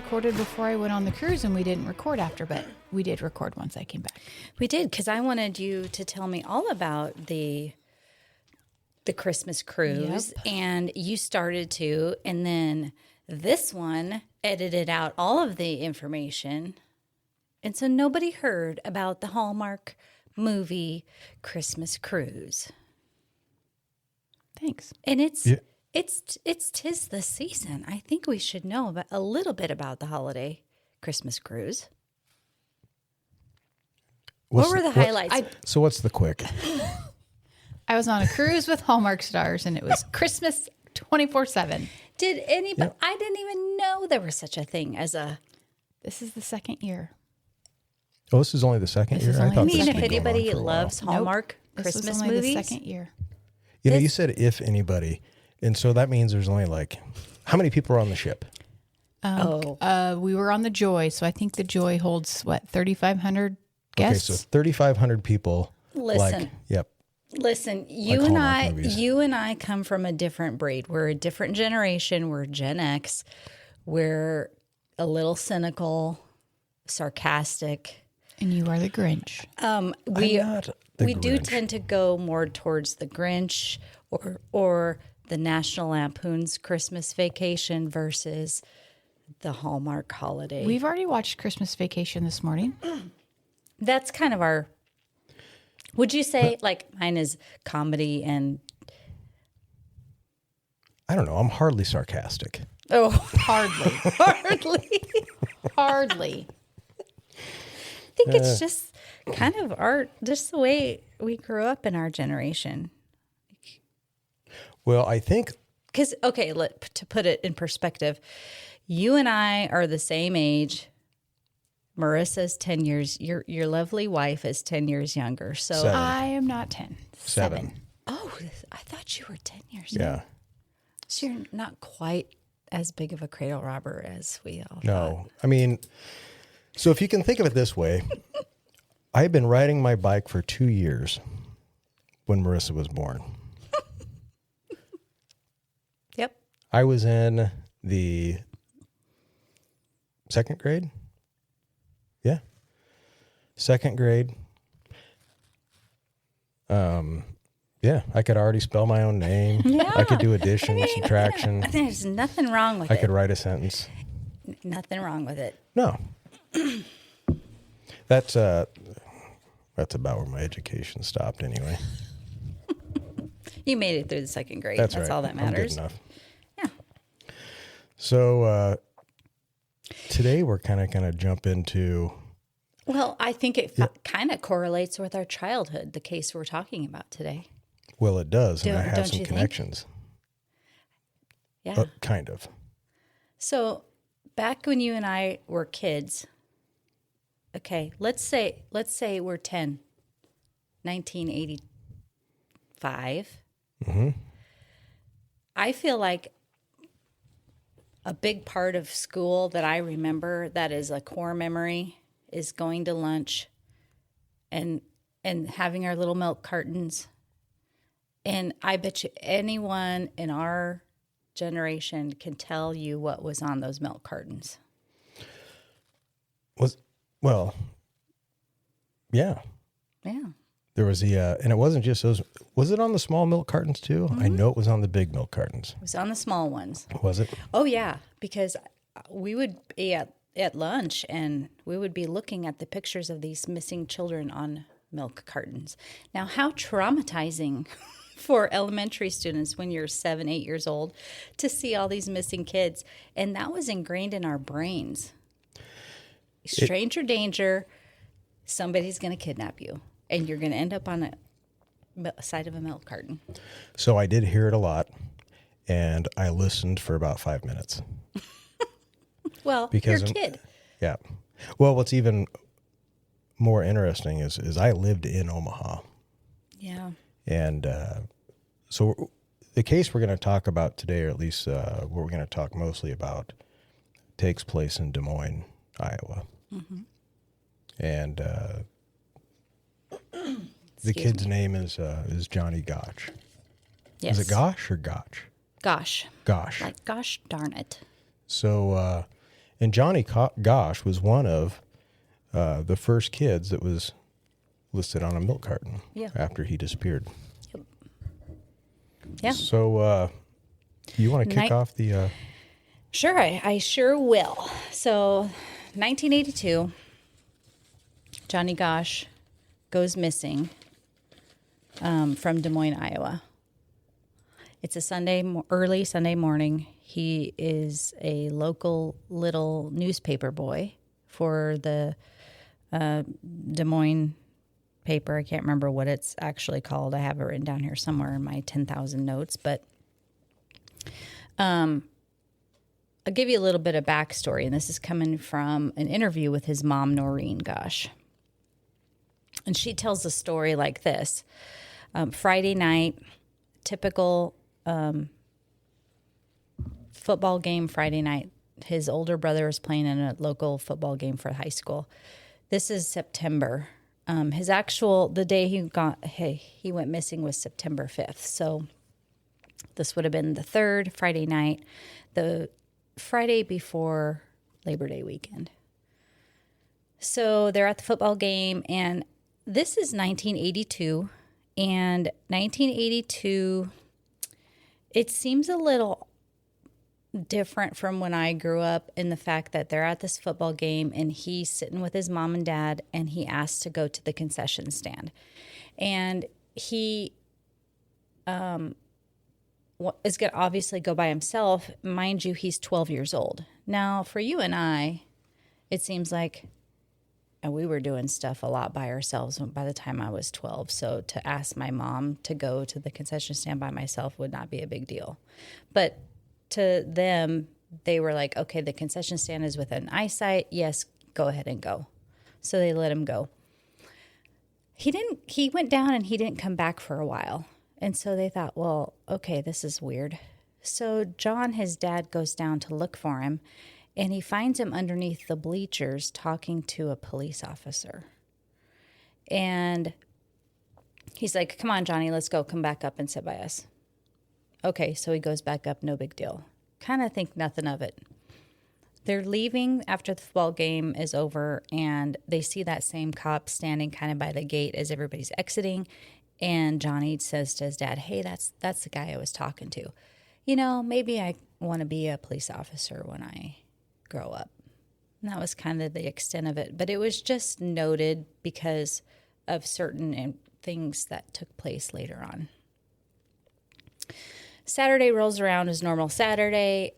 recorded before I went on the cruise, and we didn't record after, but we did record once I came back. We did, because I wanted you to tell me all about the Christmas cruise, and you started to, and then this one edited out all of the information, and so nobody heard about the Hallmark movie Christmas Cruise. Thanks. And it's 'tis the season. I think we should know a little bit about the holiday Christmas cruise. What were the highlights? So what's the quick? I was on a cruise with Hallmark stars, and it was Christmas 24/7. Did anybody? I didn't even know there was such a thing as a. This is the second year. Oh, this is only the second year? I I mean, if anybody loves Hallmark Christmas this was only movies, the second year. You know, you said if anybody, and so that means there's only like, how many people are on the ship? We were on the Joy, so I think the Joy holds, 3,500 guests? Okay, so 3,500 people. Listen. Yep. Listen, Like you Hallmark and I come from a different breed. We're a different generation. We're Gen X. We're a little cynical, sarcastic. And you are the Grinch. We do tend to go more towards the Grinch or the National Lampoon's Christmas Vacation versus the Hallmark holiday. We've already watched Christmas Vacation this morning. That's kind of our. Would you say like mine is comedy and? I don't know. I'm hardly sarcastic. Oh, Hardly. Hardly. I think it's just kind of just the way we grew up in our generation. Well, I think. Because, okay, to put it in perspective, you and I are the same age. Marissa's 10 years, your lovely wife is 10 years younger. So 7. I am not 10. 7. Oh, I thought you were 10 years Yeah. younger. So you're not quite as big of a cradle robber as we all No. thought. I mean, so if you can think of it this way, I've been riding my bike for 2 years when Marissa was born. Yep. I was in the 2nd grade. Yeah. 2nd grade. Yeah, I could already spell my own name. Yeah. I could do addition, subtraction. There's nothing wrong with I it. could write a sentence. Nothing wrong with it. No. That's about where my education stopped anyway. You made it through the 2nd grade. That's That's right. all that I'm matters. good enough. Yeah. So today we're kind of going to jump into. Well, I think it kind of correlates with our childhood, the case we're talking about today. Well, it does, and I Don't have some you think? connections. Yeah. Kind of. So back when you and I were kids, okay, let's say we're 10, 1985. Mm-hmm. I feel like a big part of school that I remember that is a core memory is going to lunch and having our little milk cartons. And I bet you anyone in our generation can tell you what was on those milk cartons. Yeah. Yeah. There was and it wasn't just those. Was it on the small milk cartons too? Mm-hmm. I know it was on the big milk cartons. It was on the small ones. Was it? Oh, yeah, because we would be at lunch and we would be looking at the pictures of these missing children on milk cartons. Now, how traumatizing for elementary students when you're 7, 8 years old to see all these missing kids. And that was ingrained in our brains. Stranger danger, somebody's going to kidnap you and you're going to end up on a side of a milk carton. So I did hear it a lot, and I listened for about 5 minutes. Well, Because you're a kid. Yeah. Well, what's even more interesting is I lived in Omaha. Yeah. And so the case we're going to talk about today, or at least what we're going to talk mostly about, takes place in Des Moines, Iowa. Mm-hmm. And the kid's name is Johnny Gosch. Yes. Is it Gosh or Gotch? Gosh. Gosh. Like, gosh darn it. So And Johnny Gosch was one of the first kids that was listed on a milk carton after he disappeared. Yeah. So you want to kick off the... Sure, I sure will. So 1982, Johnny Gosch goes missing from Des Moines, Iowa. It's a early Sunday morning. He is a local little newspaper boy for the Des Moines paper. I can't remember what it's actually called. I have it written down here somewhere in my 10,000 notes. But I'll give you a little bit of backstory, and this is coming from an interview with his mom, Noreen Gosch. And she tells the story like this. Friday night, typical football game Friday night. His older brother was playing in a local football game for high school. This is September. The day he went missing was September 5th. So this would have been the third Friday night, the Friday before Labor Day weekend. So they're at the football game, and this is 1982. And 1982, it seems a little different from when I grew up in the fact that they're at this football game and he's sitting with his mom and dad and he asked to go to the concession stand. And he is going to obviously go by himself. Mind you, he's 12 years old. Now, for you and I, it seems like we were doing stuff a lot by ourselves by the time I was 12. So to ask my mom to go to the concession stand by myself would not be a big deal. But to them, they were like, okay, the concession stand is within eyesight. Yes, go ahead and go. So they let him go. He went down and he didn't come back for a while. And so they thought, well, okay, this is weird. So John, his dad, goes down to look for him, and he finds him underneath the bleachers talking to a police officer. And he's like, come on, Johnny, let's go. Come back up and sit by us. Okay, so he goes back up, no big deal. Kind of think nothing of it. They're leaving after the football game is over, and they see that same cop standing kind of by the gate as everybody's exiting. And Johnny says to his dad, hey, that's the guy I was talking to. You know, maybe I want to be a police officer when I grow up. And that was kind of the extent of it. But it was just noted because of certain things that took place later on. Saturday rolls around as normal Saturday.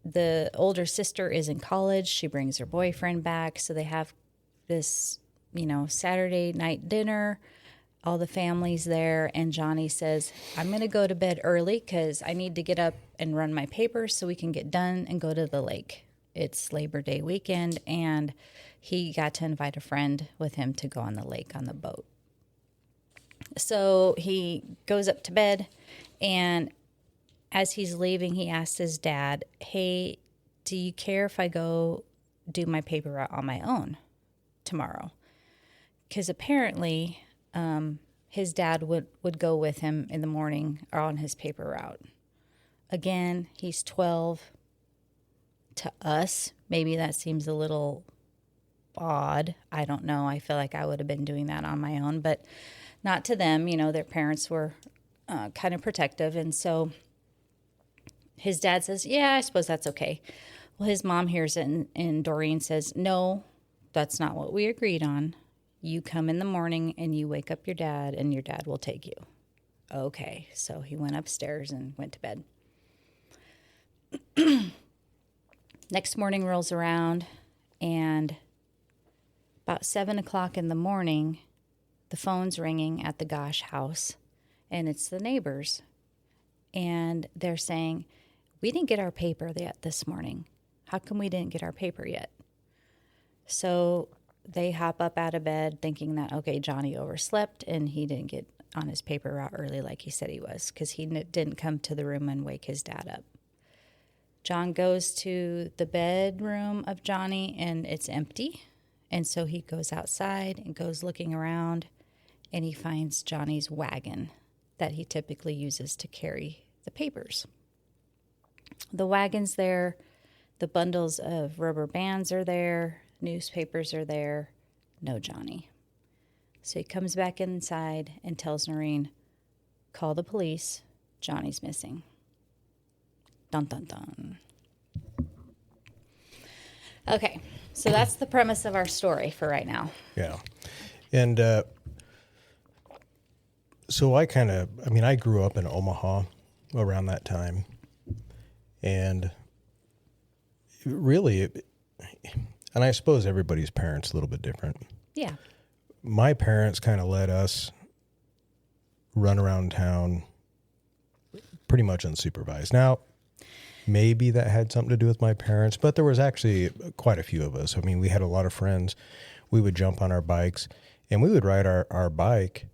The older sister is in college. She brings her boyfriend back. So they have this, Saturday night dinner. All the family's there. And Johnny says, I'm going to go to bed early because I need to get up and run my papers so we can get done and go to the lake. It's Labor Day weekend. And he got to invite a friend with him to go on the lake on the boat. So he goes up to bed, and as he's leaving, he asks his dad, hey, do you care if I go do my paper route on my own tomorrow? Because apparently his dad would go with him in the morning or on his paper route. Again, he's 12. To us, maybe that seems a little odd. I don't know. I feel like I would have been doing that on my own, but not to them. Their parents were kind of protective. And so his dad says, yeah, I suppose that's okay. Well, his mom hears it, and Doreen says, no, that's not what we agreed on. You come in the morning and you wake up your dad, and your dad will take you. Okay. So he went upstairs and went to bed. Next morning rolls around, and about 7 o'clock in the morning, the phone's ringing at the Gosch house, and it's the neighbors. And they're saying, we didn't get our paper yet this morning. How come we didn't get our paper yet? So they hop up out of bed thinking that, okay, Johnny overslept and he didn't get on his paper route early like he said he was, because he didn't come to the room and wake his dad up. John goes to the bedroom of Johnny, and it's empty. And so he goes outside and goes looking around, and he finds Johnny's wagon that he typically uses to carry the papers. The wagon's there. The bundles of rubber bands are there. Newspapers are there. No Johnny. So he comes back inside and tells Noreen, call the police. Johnny's missing. Dun, dun, dun. Okay, so that's the premise of our story for right now. Yeah. And so I grew up in Omaha around that time. And really, and I suppose everybody's parents a little bit different. Yeah. My parents kind of let us run around town pretty much unsupervised. Now, maybe that had something to do with my parents, but there was actually quite a few of us. I mean, we had a lot of friends. We would jump on our bikes, and we would ride our bike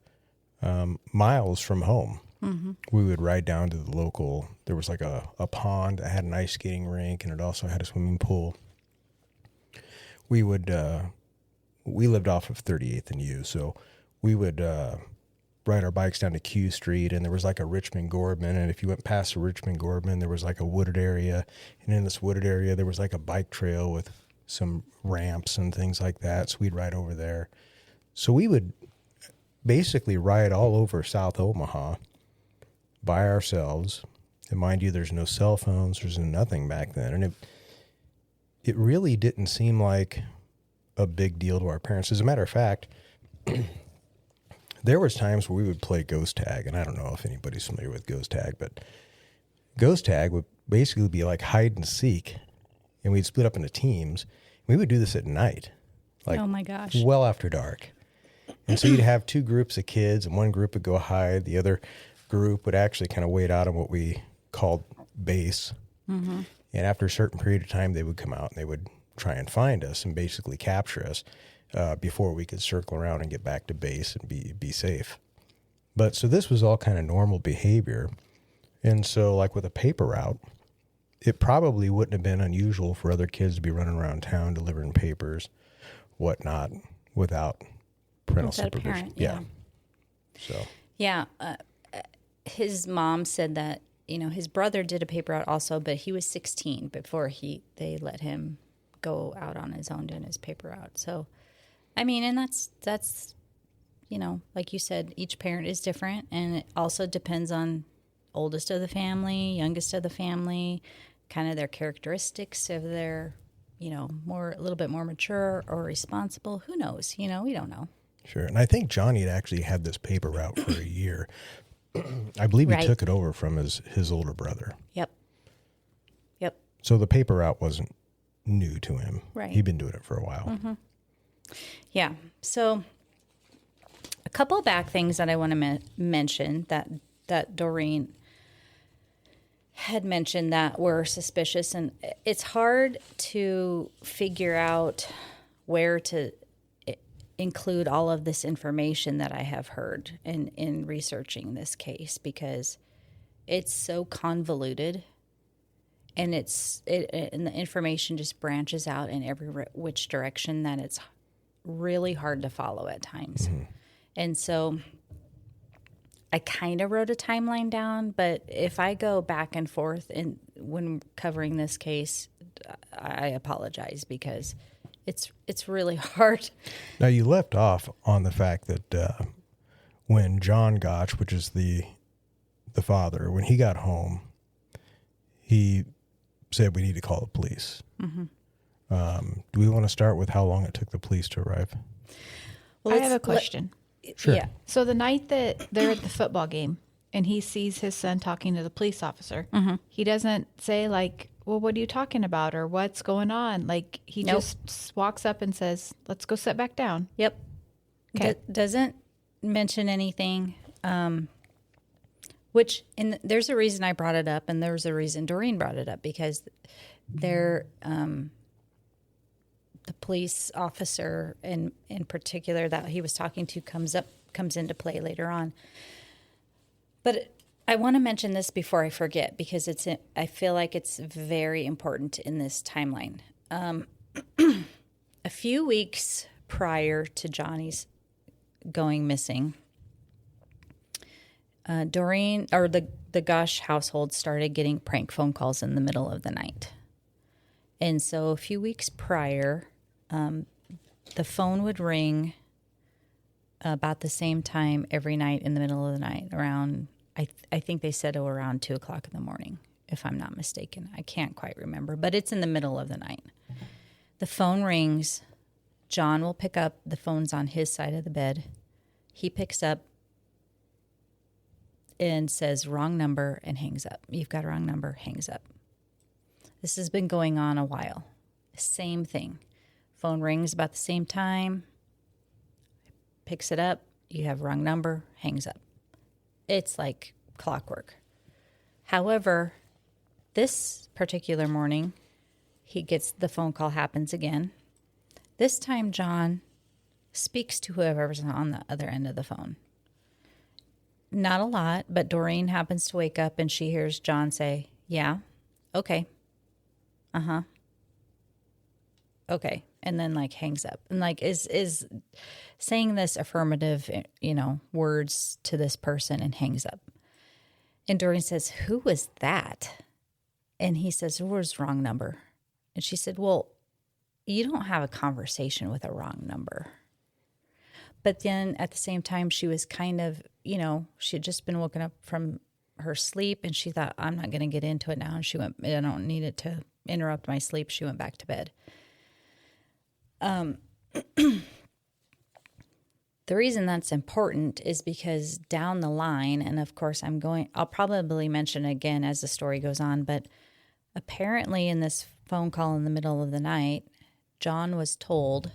miles from home. Mm-hmm. We would ride down to the local, there was like a pond that had an ice skating rink, and it also had a swimming pool. We lived off of 38th and U, so we would ride our bikes down to Q Street, and there was like a Richmond Gordman, and if you went past the Richmond Gordman, there was like a wooded area, and in this wooded area, there was like a bike trail with some ramps and things like that, so we'd ride over there. So we would basically ride all over South Omaha by ourselves, and mind you, there's no cell phones, there's nothing back then, and it really didn't seem like a big deal to our parents. As a matter of fact, there was times where we would play ghost tag, and I don't know if anybody's familiar with ghost tag, but ghost tag would basically be like hide and seek, and we'd split up into teams. We would do this at night, like oh my gosh, well after dark. And so you'd have two groups of kids, and one group would go hide, the other group would actually kind of wait out on what we called base. Mm-hmm. And after a certain period of time, they would come out and they would try and find us and basically capture us before we could circle around and get back to base and be safe. But so this was all kind of normal behavior. And so like with a paper route, it probably wouldn't have been unusual for other kids to be running around town delivering papers, whatnot, without parental supervision. Parent, yeah. So. Yeah. His mom said that, his brother did a paper route also, but he was 16 before they let him go out on his own doing his paper route. So, I mean, and that's, like you said, each parent is different, and it also depends on oldest of the family, youngest of the family, kind of their characteristics, if they're, a little bit more mature or responsible. Who knows? We don't know. Sure. And I think Johnny had actually had this paper route for a year. I believe he took it over from his older brother. Yep. So the paper route wasn't new to him. Right. He'd been doing it for a while. Mm-hmm. Yeah. So a couple of back things that I want to mention that Doreen had mentioned that were suspicious, and it's hard to figure out where to include all of this information that I have heard in researching this case, because it's so convoluted, and and the information just branches out in every which direction that it's really hard to follow at times. Mm-hmm. And so I kind of wrote a timeline down, but if I go back and forth when covering this case, I apologize, because it's really hard. Now, you left off on the fact that when John Gosch, which is the father, when he got home, he said we need to call the police. Mm-hmm. Do we want to start with how long it took the police to arrive? Well, I have a question. Sure. Yeah. So the night that they're at the football game and he sees his son talking to the police officer, mm-hmm. he doesn't say like, well, what are you talking about? Or what's going on? Like he just walks up and says, let's go sit back down. Yep. Okay. Doesn't mention anything, which, and there's a reason I brought it up, and there's a reason Doreen brought it up, because the police officer in particular that he was talking to comes into play later on. But I want to mention this before I forget, because I feel like it's very important in this timeline. A few weeks prior to Johnny's going missing, Doreen, or the Gosch household, started getting prank phone calls in the middle of the night. And so a few weeks prior, the phone would ring about the same time every night in the middle of the night, around, I think they said around 2 o'clock in the morning, if I'm not mistaken. I can't quite remember, but it's in the middle of the night. The phone rings. John will pick up. The phone's on his side of the bed. He picks up and says, wrong number, and hangs up. You've got a wrong number, hangs up. This has been going on a while. Same thing. Phone rings about the same time. Picks it up. You have wrong number, hangs up. It's like clockwork. However, this particular morning, the phone call happens again. This time, John speaks to whoever's on the other end of the phone. Not a lot, but Doreen happens to wake up and she hears John say, yeah, okay, uh-huh, okay, and then like hangs up and like is saying this affirmative, words to this person and hangs up. And Doreen says, who was that? And he says, it was wrong number. And she said, well, you don't have a conversation with a wrong number. But then at the same time, she was kind of, she had just been woken up from her sleep and she thought, I'm not going to get into it now. And she went, I don't need it to interrupt my sleep. She went back to bed. The reason that's important is because down the line, and of course I'll probably mention again as the story goes on, but apparently in this phone call in the middle of the night, John was told,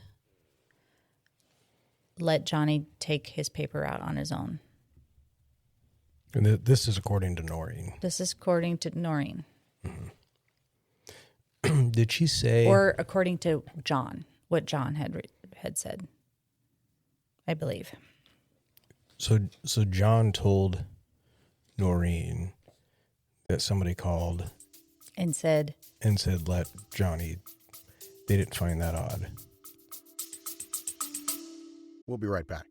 let Johnny take his paper out on his own. And this is according to Noreen. This is according to Noreen. Mm-hmm. Did she say... Or according to John, what John had said, I believe. So John told Noreen that somebody called... And said, let Johnny... They didn't find that odd. We'll be right back.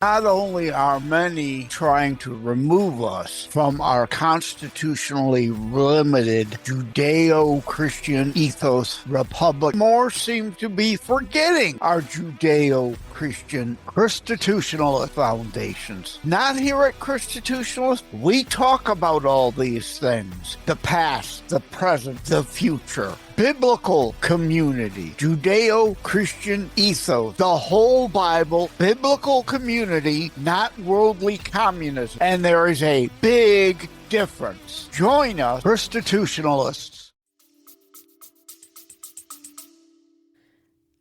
Not only are many trying to remove us from our constitutionally limited Judeo-Christian ethos republic, more seem to be forgetting our Judeo-Christian Christitutionalist foundations. Not here at Christitutionalist, we talk about all these things. The past, the present, the future. Biblical community, Judeo-Christian ethos, the whole Bible, biblical community, not worldly communism. And there is a big difference. Join us, Christitutionalists.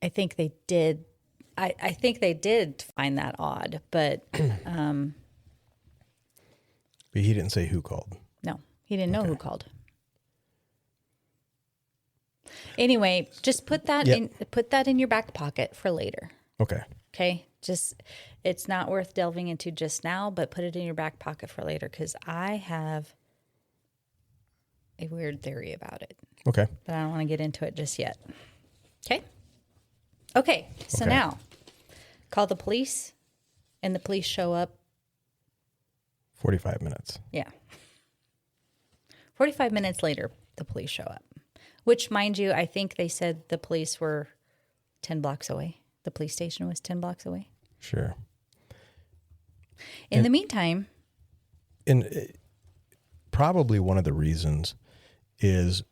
I think they did. I think they did find that odd, but But he didn't say who called. No, he didn't know who called. Anyway, just put that in your back pocket for later. Okay. Okay? It's not worth delving into just now, but put it in your back pocket for later because I have a weird theory about it. Okay. But I don't want to get into it just yet. Okay, so now call the police and the police show up. 45 minutes. Yeah. 45 minutes later, the police show up. Which, mind you, I think they said the police were 10 blocks away. The police station was 10 blocks away. Sure. In the meantime... Probably one of the reasons is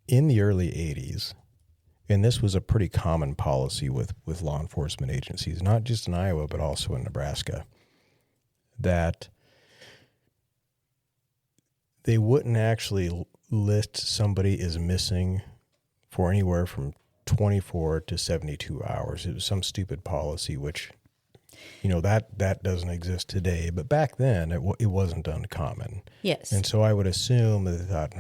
in the early 80s, and this was a pretty common policy with law enforcement agencies, not just in Iowa, but also in Nebraska, that they wouldn't actually list somebody as missing for anywhere from 24 to 72 hours. It was some stupid policy, which, that doesn't exist today. But back then, it wasn't uncommon. Yes. And so I would assume that they thought,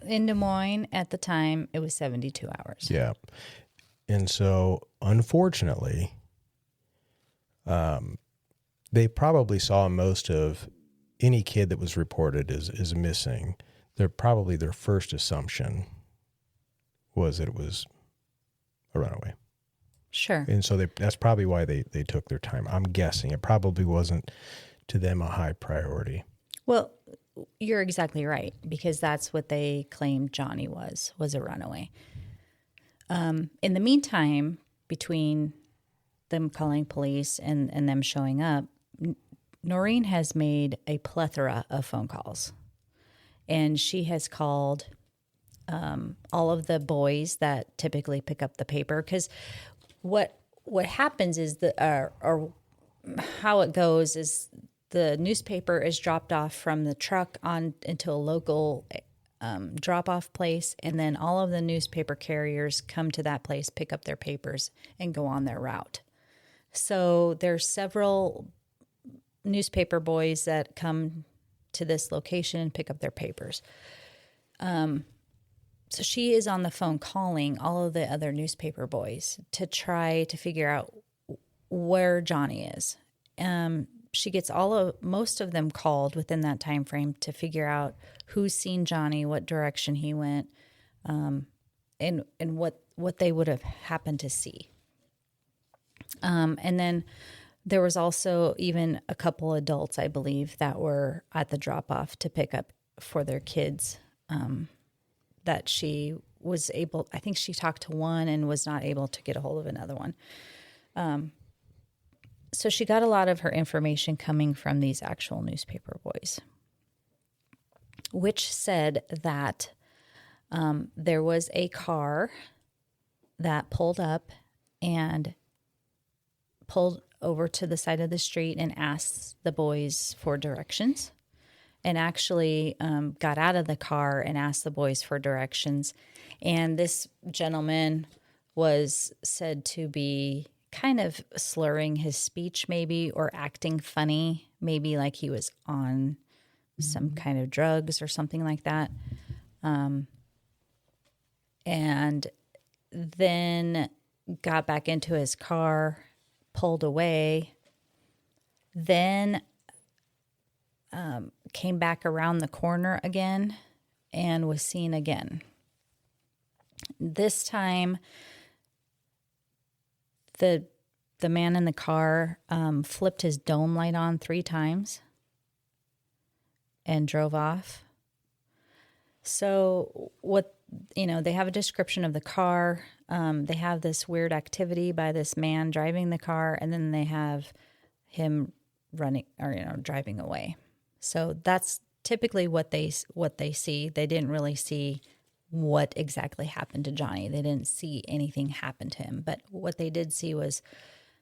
in Des Moines, at the time, it was 72 hours. Yeah. And so, unfortunately, they probably saw most of any kid that was reported as missing. Their first assumption was that it was a runaway. Sure. And so that's probably why they took their time. I'm guessing it probably wasn't to them a high priority. Well, you're exactly right, because that's what they claimed Johnny was a runaway. In the meantime, between them calling police and them showing up, Noreen has made a plethora of phone calls. And she has called all of the boys that typically pick up the paper. Because what happens is or how it goes is the newspaper is dropped off from the truck on into a local drop-off place, and then all of the newspaper carriers come to that place, pick up their papers, and go on their route. So there's several newspaper boys that come to this location and pick up their papers. So she is on the phone calling all of the other newspaper boys to try to figure out where Johnny is. She gets most of them called within that time frame to figure out who's seen Johnny, what direction he went, and what they would have happened to see. And then there was also even a couple adults, I believe, that were at the drop-off to pick up for their kids, that she was able, I think she talked to one and was not able to get a hold of another one. So she got a lot of her information coming from these actual newspaper boys, which said that there was a car that pulled up and pulled over to the side of the street and asked the boys for directions, and actually got out of the car and asked the boys for directions. And this gentleman was said to be kind of slurring his speech maybe, or acting funny, maybe like he was on some kind of drugs or something like that. And then got back into his car, pulled away, then came back around the corner again and was seen again. This time, the man in the car flipped his dome light on 3 times and drove off. So they have a description of the car. They have this weird activity by this man driving the car, and then they have him running or driving away. So that's typically what they see. They didn't really see what exactly happened to Johnny. They didn't see anything happen to him, but what they did see was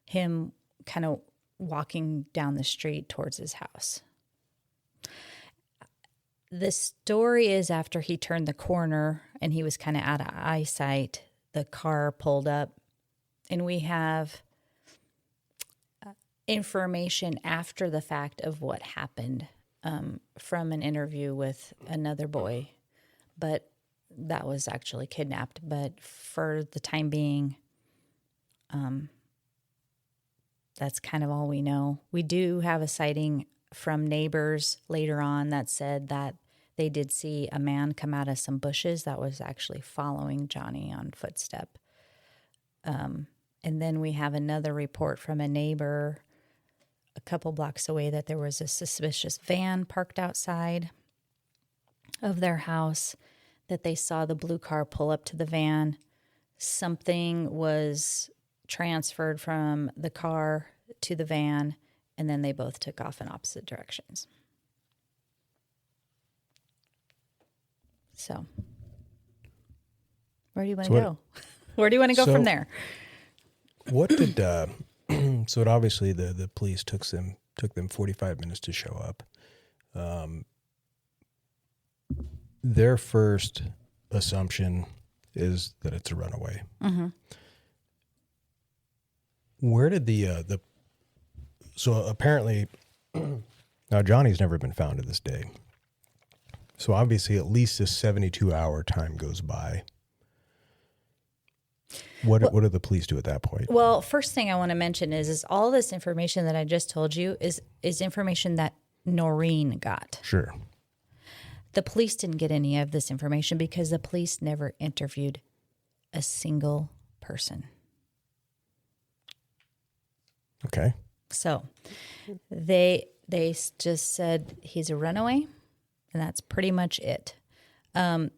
him kind of walking down the street towards his house. The story is after he turned the corner and he was kind of out of eyesight, the car pulled up, and we have information after the fact of what happened from an interview with another boy, but that was actually kidnapped. But for the time being, that's kind of all we know. We do have a sighting from neighbors later on that said that they did see a man come out of some bushes that was actually following Johnny on footstep. And then we have another report from a neighbor a couple blocks away that there was a suspicious van parked outside of their house, that they saw the blue car pull up to the van. Something was transferred from the car to the van, and then they both took off in opposite directions. So, where do you want to go? Where do you want to go from there? What did so it obviously the police took them 45 minutes to show up. Their first assumption is that it's a runaway. Mm-hmm. Where did so apparently now Johnny's never been found to this day. So obviously at least a 72-hour time goes by. What do the police do at that point? Well, first thing I want to mention is all this information that I just told you is information that Noreen got. Sure. The police didn't get any of this information because the police never interviewed a single person. Okay. So they just said he's a runaway, And that's pretty much it. The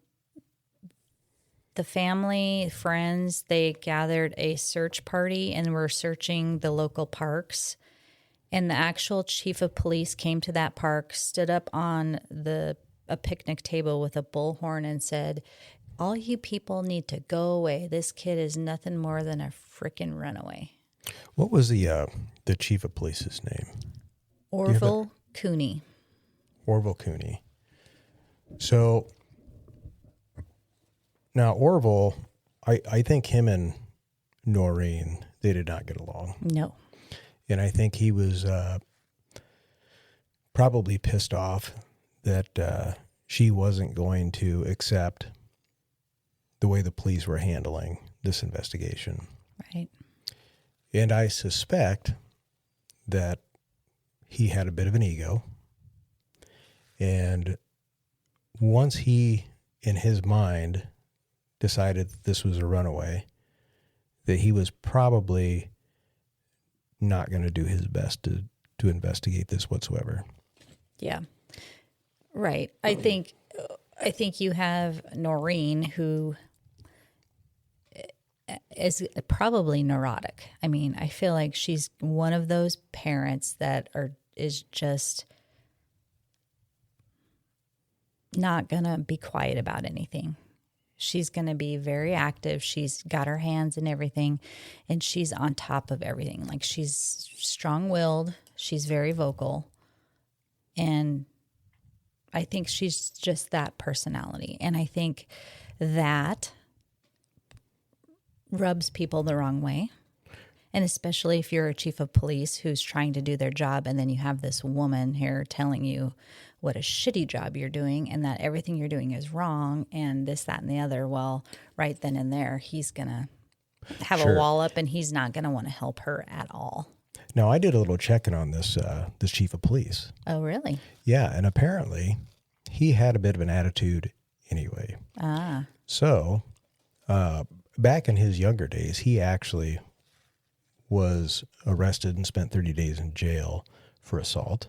family, friends, they gathered a search party and were searching the local parks. And the actual chief of police came to that park, stood up on a picnic table with a bullhorn and said, "All you people need to go away. This kid is nothing more than a freaking runaway." What was the chief of police's name? Orville Cooney. Orville Cooney. So now Orville, I think him and Noreen, they did not get along. No. And I think he was probably pissed off that she wasn't going to accept the way the police were handling this investigation. Right. And I suspect that he had a bit of an ego. And once he, in his mind, decided that this was a runaway, that he was probably not going to do his best to investigate this whatsoever. Yeah. Right. I think you have Noreen, who is probably neurotic. I mean, I feel like she's one of those parents that is just not going to be quiet about anything. She's going to be very active. She's got her hands in everything, and she's on top of everything. Like, she's strong-willed. She's very vocal. And I think she's just that personality. And I think that rubs people the wrong way. And especially if you're a chief of police who's trying to do their job, and then you have this woman here telling you what a shitty job you're doing and that everything you're doing is wrong and this, that, and the other. Well, right then and there, he's going to have a wall up, and he's not going to want to help her at all. Now, I did a little checking on this chief of police. Oh, really? Yeah, and apparently he had a bit of an attitude anyway. Ah. So back in his younger days, he actually was arrested and spent 30 days in jail for assault.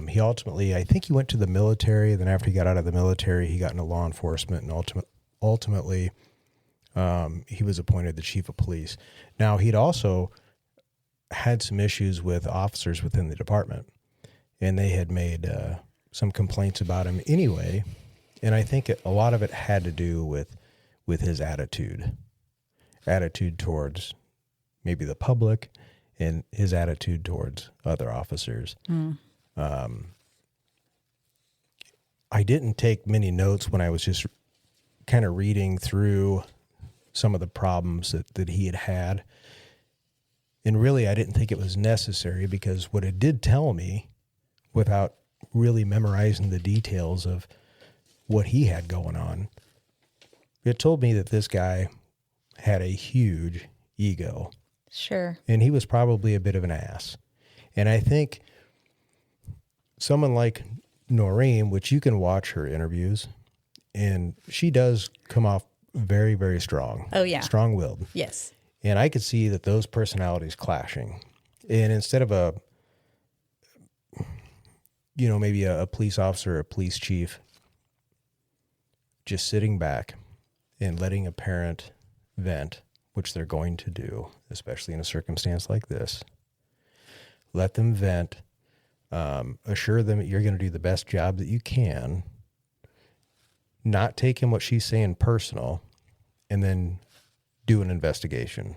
He ultimately, I think he went to the military. Then after he got out of the military, he got into law enforcement, and ultimately he was appointed the chief of police. Now, he'd also had some issues with officers within the department, and they had made some complaints about him anyway. And I think a lot of it had to do with his attitude towards maybe the public and his attitude towards other officers. I didn't take many notes when I was just kind of reading through some of the problems that he had. And really, I didn't think it was necessary, because what it did tell me, without really memorizing the details of what he had going on, it told me that this guy had a huge ego. Sure. And he was probably a bit of an ass. And I think someone like Noreen, which you can watch her interviews, and she does come off very, very strong. Oh, yeah. Strong-willed. Yes. And I could see that those personalities clashing. And instead of maybe a police officer, a police chief, just sitting back and letting a parent vent, which they're going to do, especially in a circumstance like this, let them vent, assure them that you're going to do the best job that you can, not taking what she's saying personal, and then do an investigation.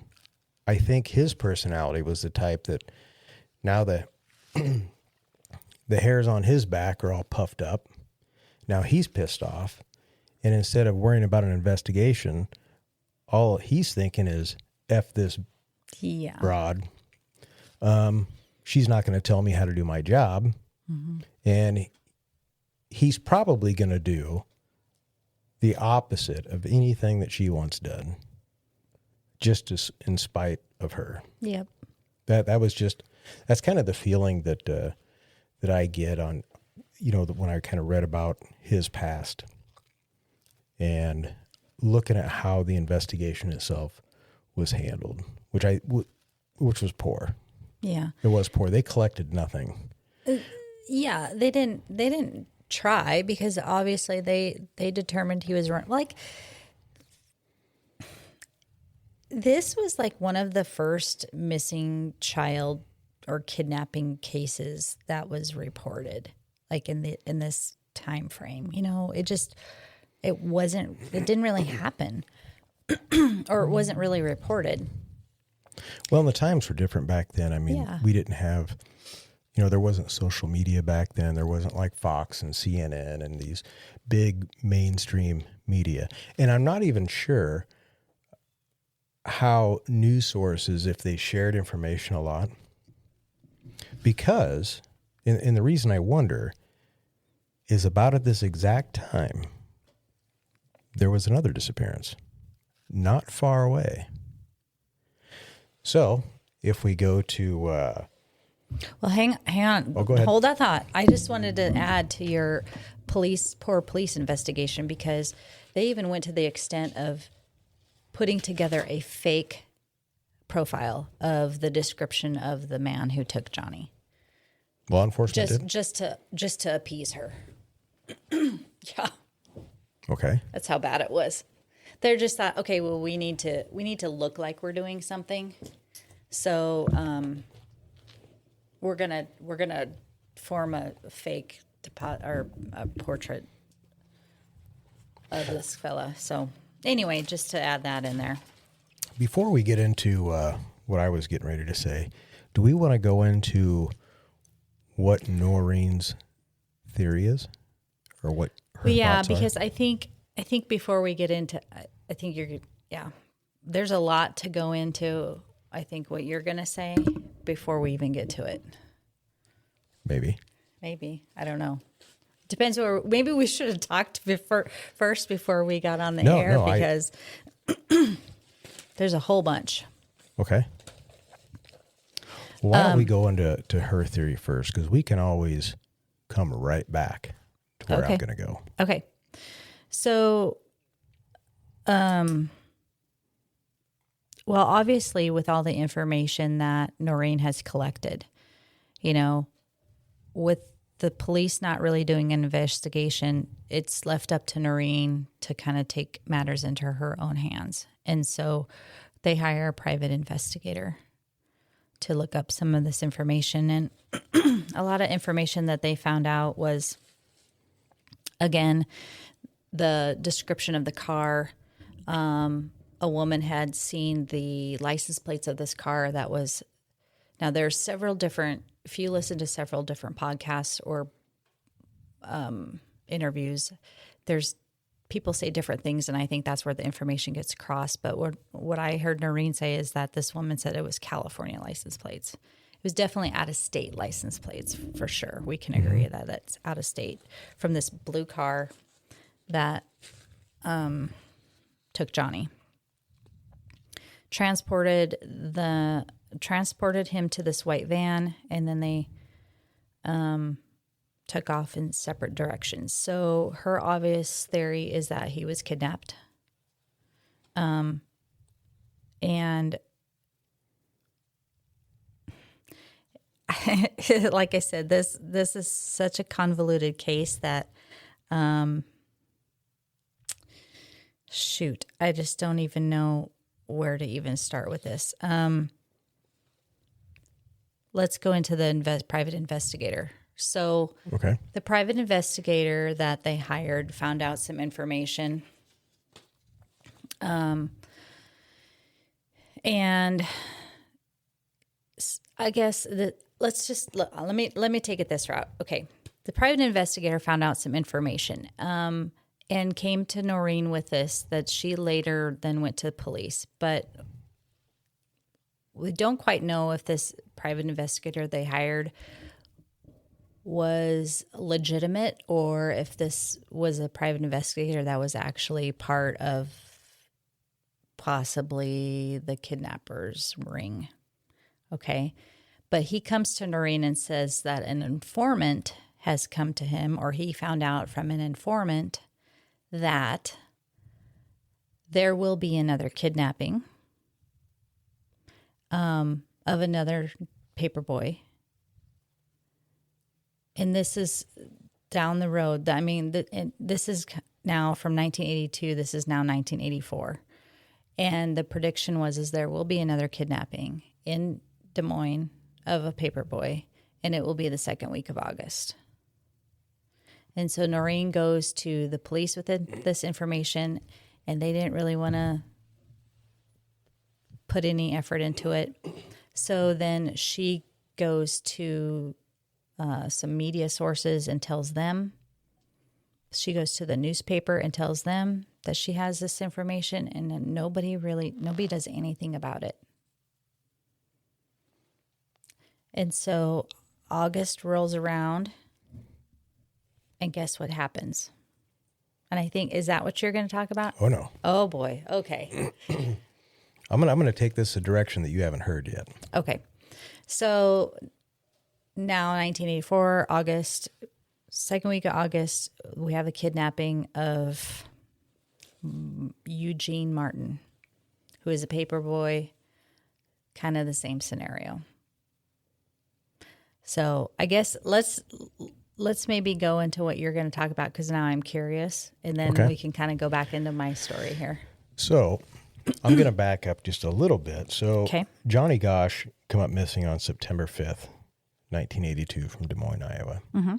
I think his personality was the type that now that the hairs on his back are all puffed up, now he's pissed off, and instead of worrying about an investigation, all he's thinking is, F this broad. She's not going to tell me how to do my job. Mm-hmm. And he's probably going to do the opposite of anything that she wants done, just in spite of her. Yep. That's kind of the feeling that I get on, when I kind of read about his past and looking at how the investigation itself was handled, which was poor. Yeah. It was poor. They collected nothing. Yeah, they didn't try, because obviously they determined he was wrong. Like, this was like one of the first missing child or kidnapping cases that was reported, like in this time frame. You know, it didn't really happen, or it wasn't really reported. Well, and the times were different back then. I mean, Yeah. we didn't have, there wasn't social media back then. There wasn't like Fox and CNN and these big mainstream media. And I'm not even sure how news sources, if they shared information a lot, because, and the reason I wonder is about at this exact time, there was another disappearance not far away. So if we go to, Well, hang on. Oh, go ahead. Hold that thought. I just wanted to add to your poor police investigation, because they even went to the extent of putting together a fake profile of the description of the man who took Johnny. law enforcement did? Just to appease her. Yeah, Okay. that's how bad it was. They're just thought, okay, well, we need to look like we're doing something, so we're gonna form a fake or a portrait of this fella. So anyway, just to add that in there. Before we get into what I was getting ready to say, do we want to go into what Noreen's theory is, or what her thoughts because are? I think before we get into, I think there's a lot to go into. I think what you're gonna say before we even get to it. Maybe. I don't know. Depends where. Maybe we should have talked first before we got on the No, air, no, because there's a whole bunch. Okay. Why don't we go into her theory first? Because we can always come right back to where I'm going to go. Okay. So, well, obviously, with all the information that Noreen has collected, with the police not really doing an investigation, it's left up to Noreen to kind of take matters into her own hands. And so they hire a private investigator to look up some of this information. And a lot of information that they found out was, again, the description of the car. A woman had seen the license plates of this car that was, now there's several different, if you listen to several different podcasts or interviews, there's people say different things, and I think that's where the information gets crossed. But what I heard Noreen say is that this woman said it was California license plates. It was definitely out-of-state license plates, for sure. We can agree that that's out-of-state, from this blue car that took Johnny. Transported him to this white van, and then they took off in separate directions. So her obvious theory is that he was kidnapped. And like I said, this is such a convoluted case that, I just don't even know where to even start with this. Let's go into the private investigator. So Okay. the private investigator that they hired found out some information. And I guess let me take it this route. Okay. The private investigator found out some information, and came to Noreen with this, that she later then went to the police. But we don't quite know if this private investigator they hired was legitimate, or if this was a private investigator that was actually part of possibly the kidnapper's ring. Okay. But he comes to Noreen and says that an informant has come to him, or he found out from an informant that there will be another kidnapping of another paper boy. And there's down the road. I mean, this is now from 1982. This is now 1984. And the prediction is there will be another kidnapping in Des Moines of a paper boy, and it will be the second week of August. And so Noreen goes to the police with this information, and they didn't really want to put any effort into it. So then she goes to some media sources and tells them. She goes to the newspaper and tells them that she has this information, and then nobody does anything about it. And so August rolls around, and guess what happens? And I think, is that what you're going to talk about? Oh, no. Oh, boy. Okay. I'm gonna take this a direction that you haven't heard yet. Okay. So now 1984, August, second week of August, we have the kidnapping of Eugene Martin, who is a paper boy, kind of the same scenario. So I guess let's maybe go into what you're going to talk about, because now I'm curious, and then we can kind of go back into my story here. So I'm going to back up just a little bit. So Johnny Gosch come up missing on September 5th, 1982 from Des Moines, Iowa. Mm-hmm.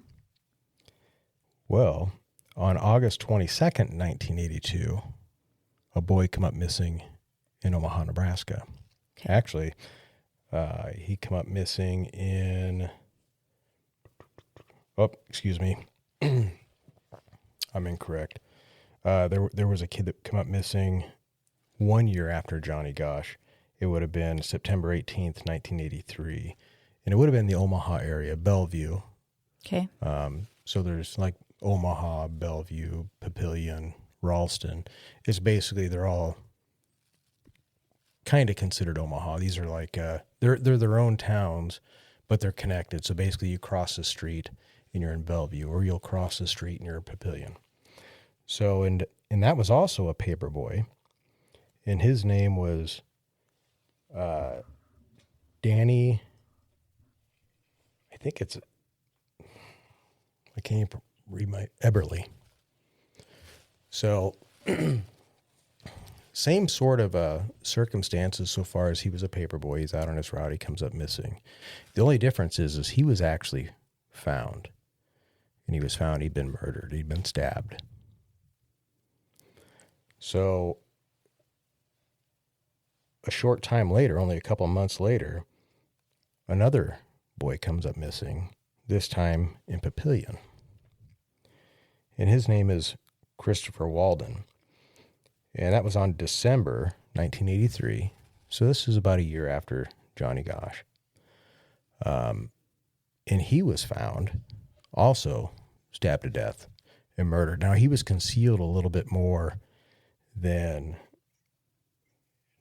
Well, on August 22nd, 1982, a boy come up missing in Omaha, Nebraska. Okay. Actually, he come up missing in... Oh, excuse me. I'm incorrect. There was a kid that come up missing 1 year after Johnny Gosch. It would have been September 18th, 1983. And it would have been the Omaha area, Bellevue. Okay. So there's like Omaha, Bellevue, Papillion, Ralston. It's basically, they're all kind of considered Omaha. These are like, they're their own towns, but they're connected. So basically you cross the street and you're in Bellevue, or you'll cross the street and you're in Papillion. So, and that was also a paper boy. And his name was Danny, I think it's, I can't even read my, Eberly. So, same sort of circumstances so far as he was a paper boy. He's out on his route. He comes up missing. The only difference is he was actually found. And he was found, he'd been murdered. He'd been stabbed. So, a short time later, only a couple months later, another boy comes up missing, this time in Papillion. And his name is Christopher Walden. And that was on December 1983. So this is about a year after Johnny Gosch. And he was found also stabbed to death and murdered. Now, he was concealed a little bit more than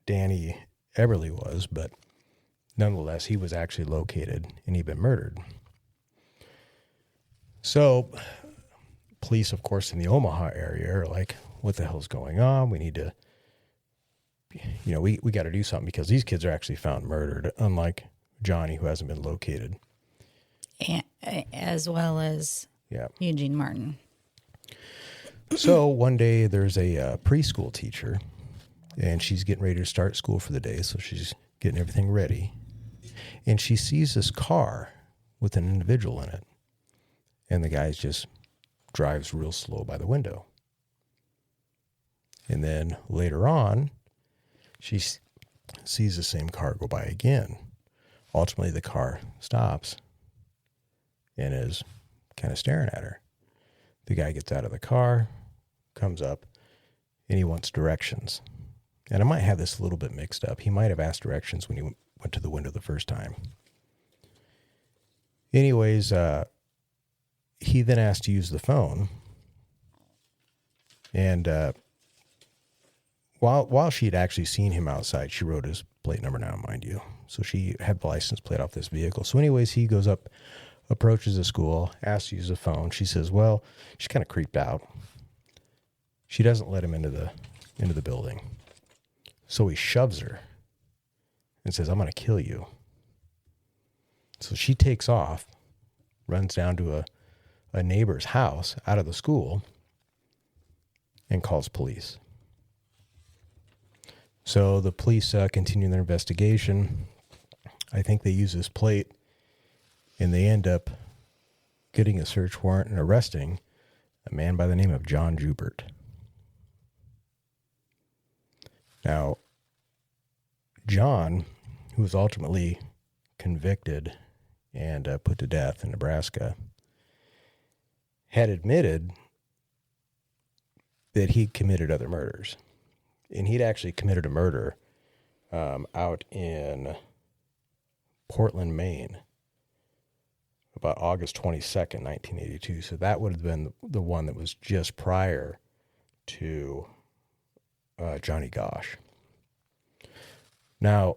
Danny Eberly was, but nonetheless, he was actually located and he'd been murdered. So, police, of course, in the Omaha area are like, what the hell's going on? We need to, we got to do something, because these kids are actually found murdered, unlike Johnny, who hasn't been located. As well as Eugene Martin. So one day there's a preschool teacher, and she's getting ready to start school for the day, so she's getting everything ready. And she sees this car with an individual in it. And the guy just drives real slow by the window. And then later on, she sees the same car go by again. Ultimately, the car stops and is kind of staring at her. The guy gets out of the car, comes up, and he wants directions. And I might have this a little bit mixed up. He might have asked directions when he went to the window the first time. Anyways, he then asked to use the phone. And while she had actually seen him outside, she wrote his plate number down, mind you. So she had the license plate off this vehicle. So anyways, he goes up, approaches the school, asks to use the phone. She says, well, she's kind of creeped out. She doesn't let him into the building. So he shoves her and says, I'm going to kill you. So she takes off, runs down to a a neighbor's house out of the school and calls police. So the police continue their investigation. I think they use this plate, and they end up getting a search warrant and arresting a man by the name of John Joubert. Now, John, who was ultimately convicted and put to death in Nebraska, had admitted that he committed other murders. And he'd actually committed a murder out in Portland, Maine, about August 22nd, 1982. So that would have been the one that was just prior to Johnny Gosch. Now,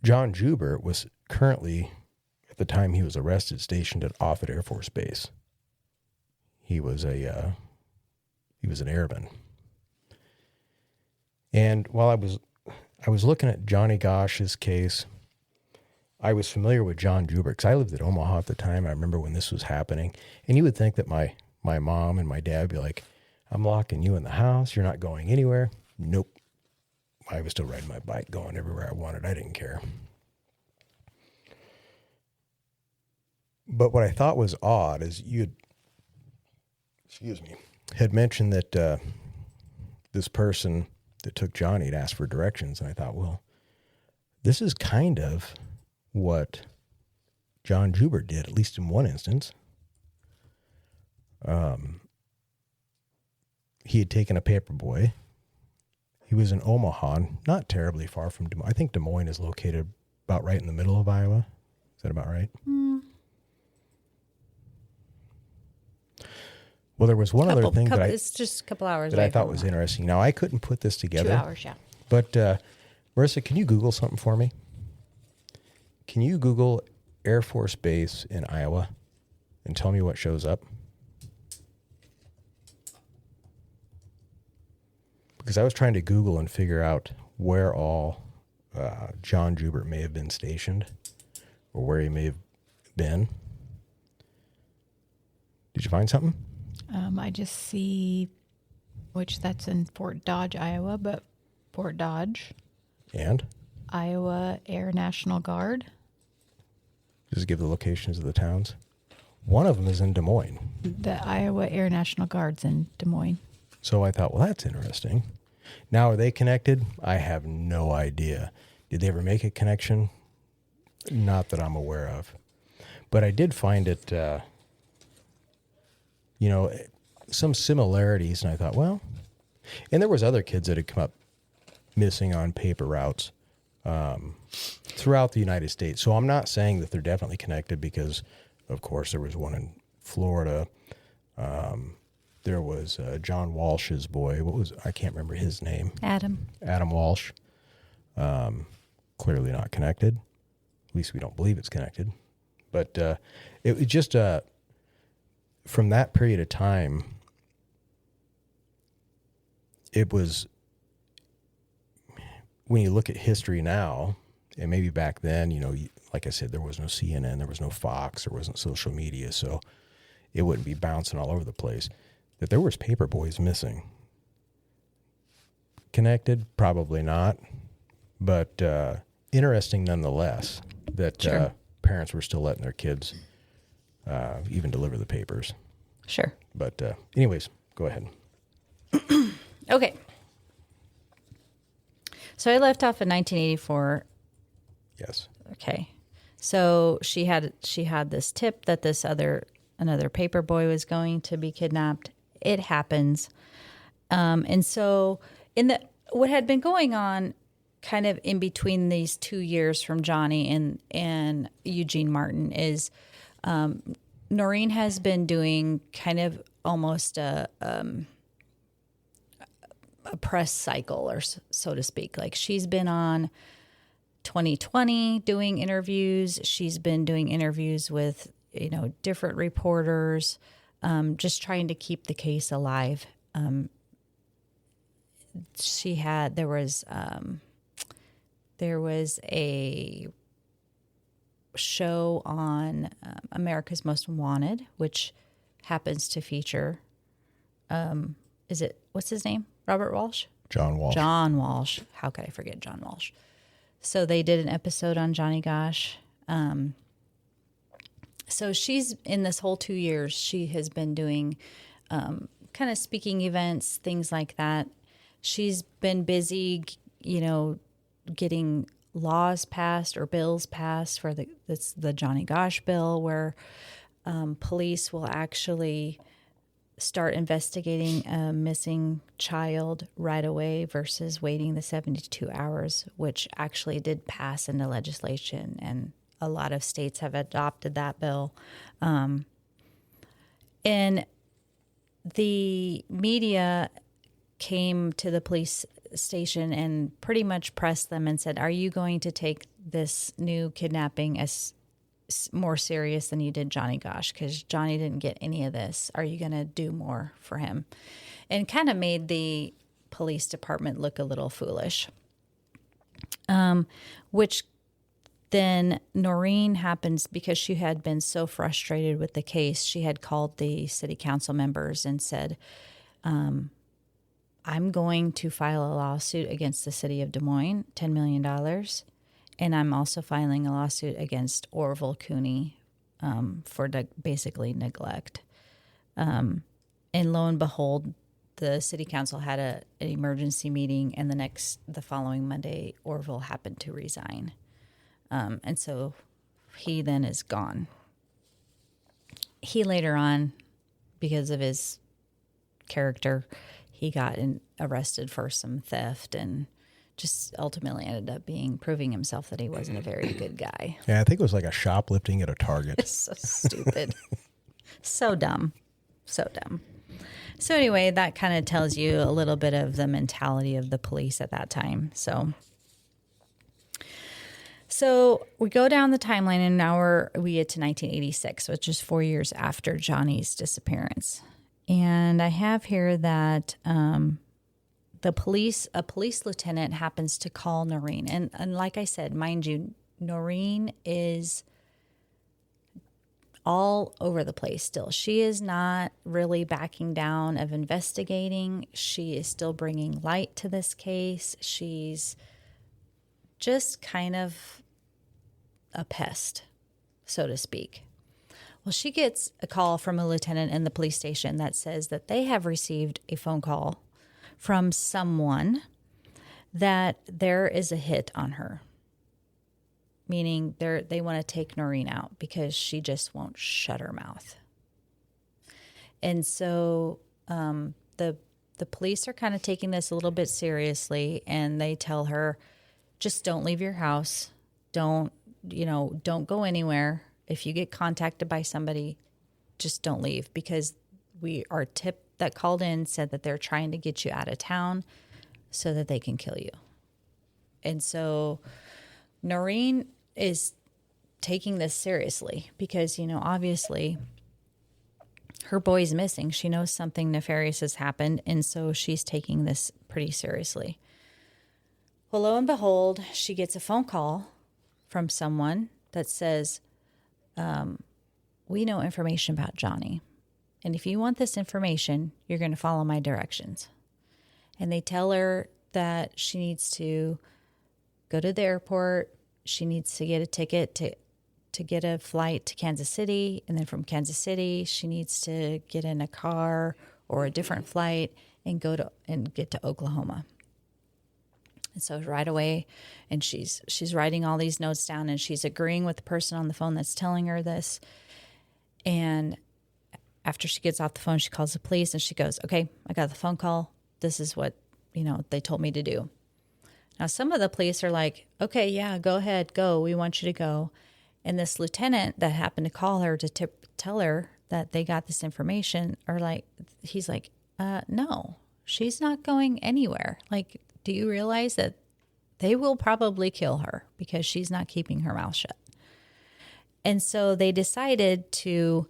John Joubert was currently, at the time he was arrested, stationed at Offutt Air Force Base. He was an airman. And while I was looking at Johnny Gosch's case, I was familiar with John Joubert because I lived in Omaha at the time. I remember when this was happening. And you would think that my mom and my dad would be like, I'm locking you in the house. You're not going anywhere. Nope. I was still riding my bike, going everywhere I wanted. I didn't care. But what I thought was odd is had mentioned that this person that took Johnny had asked for directions. And I thought, well, this is kind of what John Joubert did, at least in one instance. He had taken a paper boy. He was in Omaha, not terribly far from Des Moines. I think Des Moines is located about right in the middle of Iowa. Is that about right? Well, there was one other thing it's just a couple hours that I thought was interesting. Now, I couldn't put this together. 2 hours, yeah. But, Marissa, can you Google something for me? Can you Google Air Force Base in Iowa and tell me what shows up? Because I was trying to Google and figure out where all John Joubert may have been stationed or where he may have been. Did you find something? I just see, which that's in Fort Dodge, Iowa, but Fort Dodge. And? Iowa Air National Guard. Just give the locations of the towns. One of them is in Des Moines. The Iowa Air National Guard's in Des Moines. So I thought, well, that's interesting. Now, are they connected? I have no idea. Did they ever make a connection? Not that I'm aware of. But I did find it, some similarities. And I thought, well, and there was other kids that had come up missing on paper routes throughout the United States. So I'm not saying that they're definitely connected because, of course, there was one in Florida. There was John Walsh's boy. I can't remember his name. Adam Walsh. Clearly not connected. At least we don't believe it's connected. But it was just from that period of time, it was, when you look at history now, and maybe back then, like I said, there was no CNN, there was no Fox, there wasn't social media, so it wouldn't be bouncing all over the place. That there was paper boys missing. Connected? Probably not. But interesting nonetheless that Sure. Parents were still letting their kids even deliver the papers. Sure. But anyways, go ahead. Okay. So I left off in 1984. Yes. Okay. So she had this tip that another paper boy was going to be kidnapped. It happens. And so what had been going on kind of in between these 2 years from Johnny and Eugene Martin is Noreen has been doing kind of almost a press cycle, or so to speak. Like, she's been on 2020 doing interviews. She's been doing interviews with, different reporters, just trying to keep the case alive. There was a show on America's Most Wanted, which happens to feature, what's his name? Robert Walsh? John Walsh. John Walsh. How could I forget John Walsh? So they did an episode on Johnny Gosch. So she's, in this whole 2 years, she has been doing kind of speaking events, things like that. She's been busy, getting laws passed or bills passed for the Johnny Gosch bill, where police will actually start investigating a missing child right away versus waiting the 72 hours, which actually did pass into legislation, and a lot of states have adopted that bill. And the media came to the police station and pretty much pressed them and said, are you going to take this new kidnapping as more serious than you did Johnny Gosch? Because Johnny didn't get any of this. Are you going to do more for him? And kind of made the police department look a little foolish. Which then Noreen happens, because she had been so frustrated with the case. She had called the city council members and said, I'm going to file a lawsuit against the city of Des Moines, $10 million. And I'm also filing a lawsuit against Orville Cooney for basically neglect. And lo and behold, the city council had an emergency meeting, and the following Monday, Orville happened to resign. And so he then is gone. He later on, because of his character, he got arrested for some theft and just ultimately ended up proving himself that he wasn't a very good guy. Yeah, I think it was like a shoplifting at a Target. It's so stupid. So dumb. So dumb. So anyway, that kind of tells you a little bit of the mentality of the police at that time. So we go down the timeline, and now we get to 1986, which is 4 years after Johnny's disappearance. And I have here that a police lieutenant happens to call Noreen. And like I said, mind you, Noreen is all over the place still. She is not really backing down of investigating. She is still bringing light to this case. She's just kind of a pest, so to speak. Well, she gets a call from a lieutenant in the police station that says that they have received a phone call from someone that there is a hit on her, meaning they want to take Noreen out because she just won't shut her mouth. And so the police are kind of taking this a little bit seriously, and they tell her, just don't leave your house. Don't go anywhere. If you get contacted by somebody, just don't leave, because our tip that called in said that they're trying to get you out of town so that they can kill you. And so Noreen is taking this seriously because, obviously her boy's missing. She knows something nefarious has happened, and so she's taking this pretty seriously. Well, lo and behold, she gets a phone call from someone that says, we know information about Johnny. And if you want this information, you're going to follow my directions. And they tell her that she needs to go to the airport. She needs to get a ticket to get a flight to Kansas City. And then from Kansas City, she needs to get in a car or a different flight and get to Oklahoma. And so right away, and she's writing all these notes down, and she's agreeing with the person on the phone that's telling her this. And after she gets off the phone, she calls the police, and she goes, okay, I got the phone call. This is what, they told me to do. Now, some of the police are like, okay, yeah, go ahead, go. We want you to go. And this lieutenant that happened to call her to tell her that they got this information, he's like, no, she's not going anywhere. Like, do you realize that they will probably kill her because she's not keeping her mouth shut? And so they decided to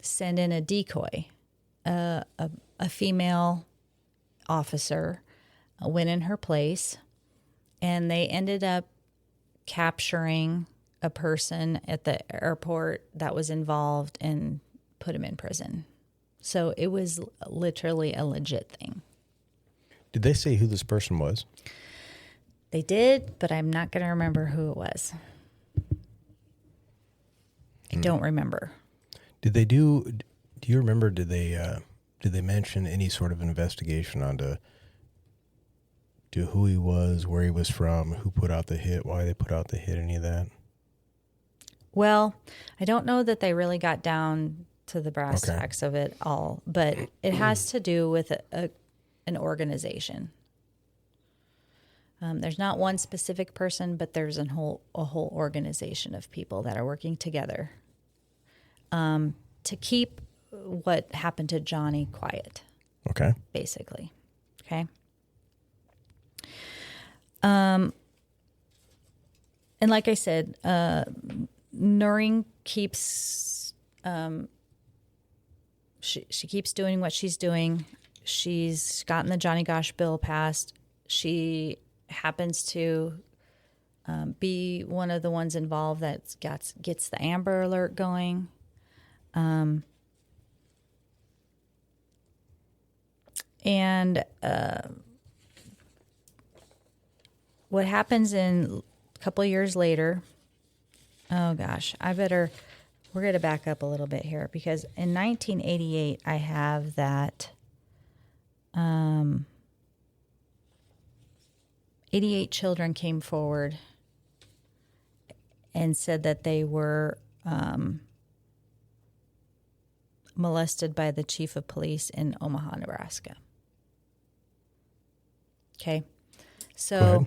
send in a decoy. A female officer went in her place, and they ended up capturing a person at the airport that was involved and put him in prison. So it was literally a legit thing. Did they say who this person was? They did, but I'm not going to remember who it was. I don't remember. Did they do you remember, did they mention any sort of investigation onto who he was, where he was from, who put out the hit, why they put out the hit, any of that? Well, I don't know that they really got down to the brass tacks of it all, but it has to do with an organization. There's not one specific person, but there's a whole organization of people that are working together to keep what happened to Johnny quiet. Okay. Basically. Okay. And like I said, Noreen keeps she keeps doing what she's doing. She's gotten the Johnny Gosch bill passed. She happens to be one of the ones involved that gets the Amber Alert going. And what happens in a couple of years later, oh gosh, we're going to back up a little bit here, because in 1988, I have that 88 children came forward and said that they were molested by the chief of police in Omaha, Nebraska. Okay. So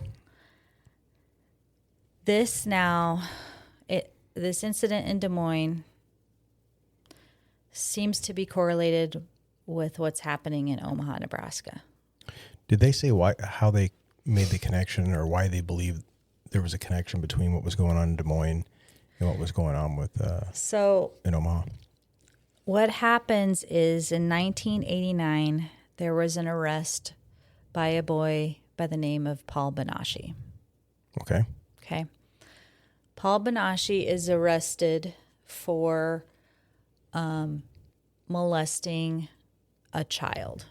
this incident in Des Moines seems to be correlated with what's happening in Omaha, Nebraska. Did they say how they made the connection, or why they believe there was a connection between what was going on in Des Moines and what was going on with in Omaha? What happens is in 1989, there was an arrest by a boy by the name of Paul Benashi. Okay. Paul Benashi is arrested for molesting a child.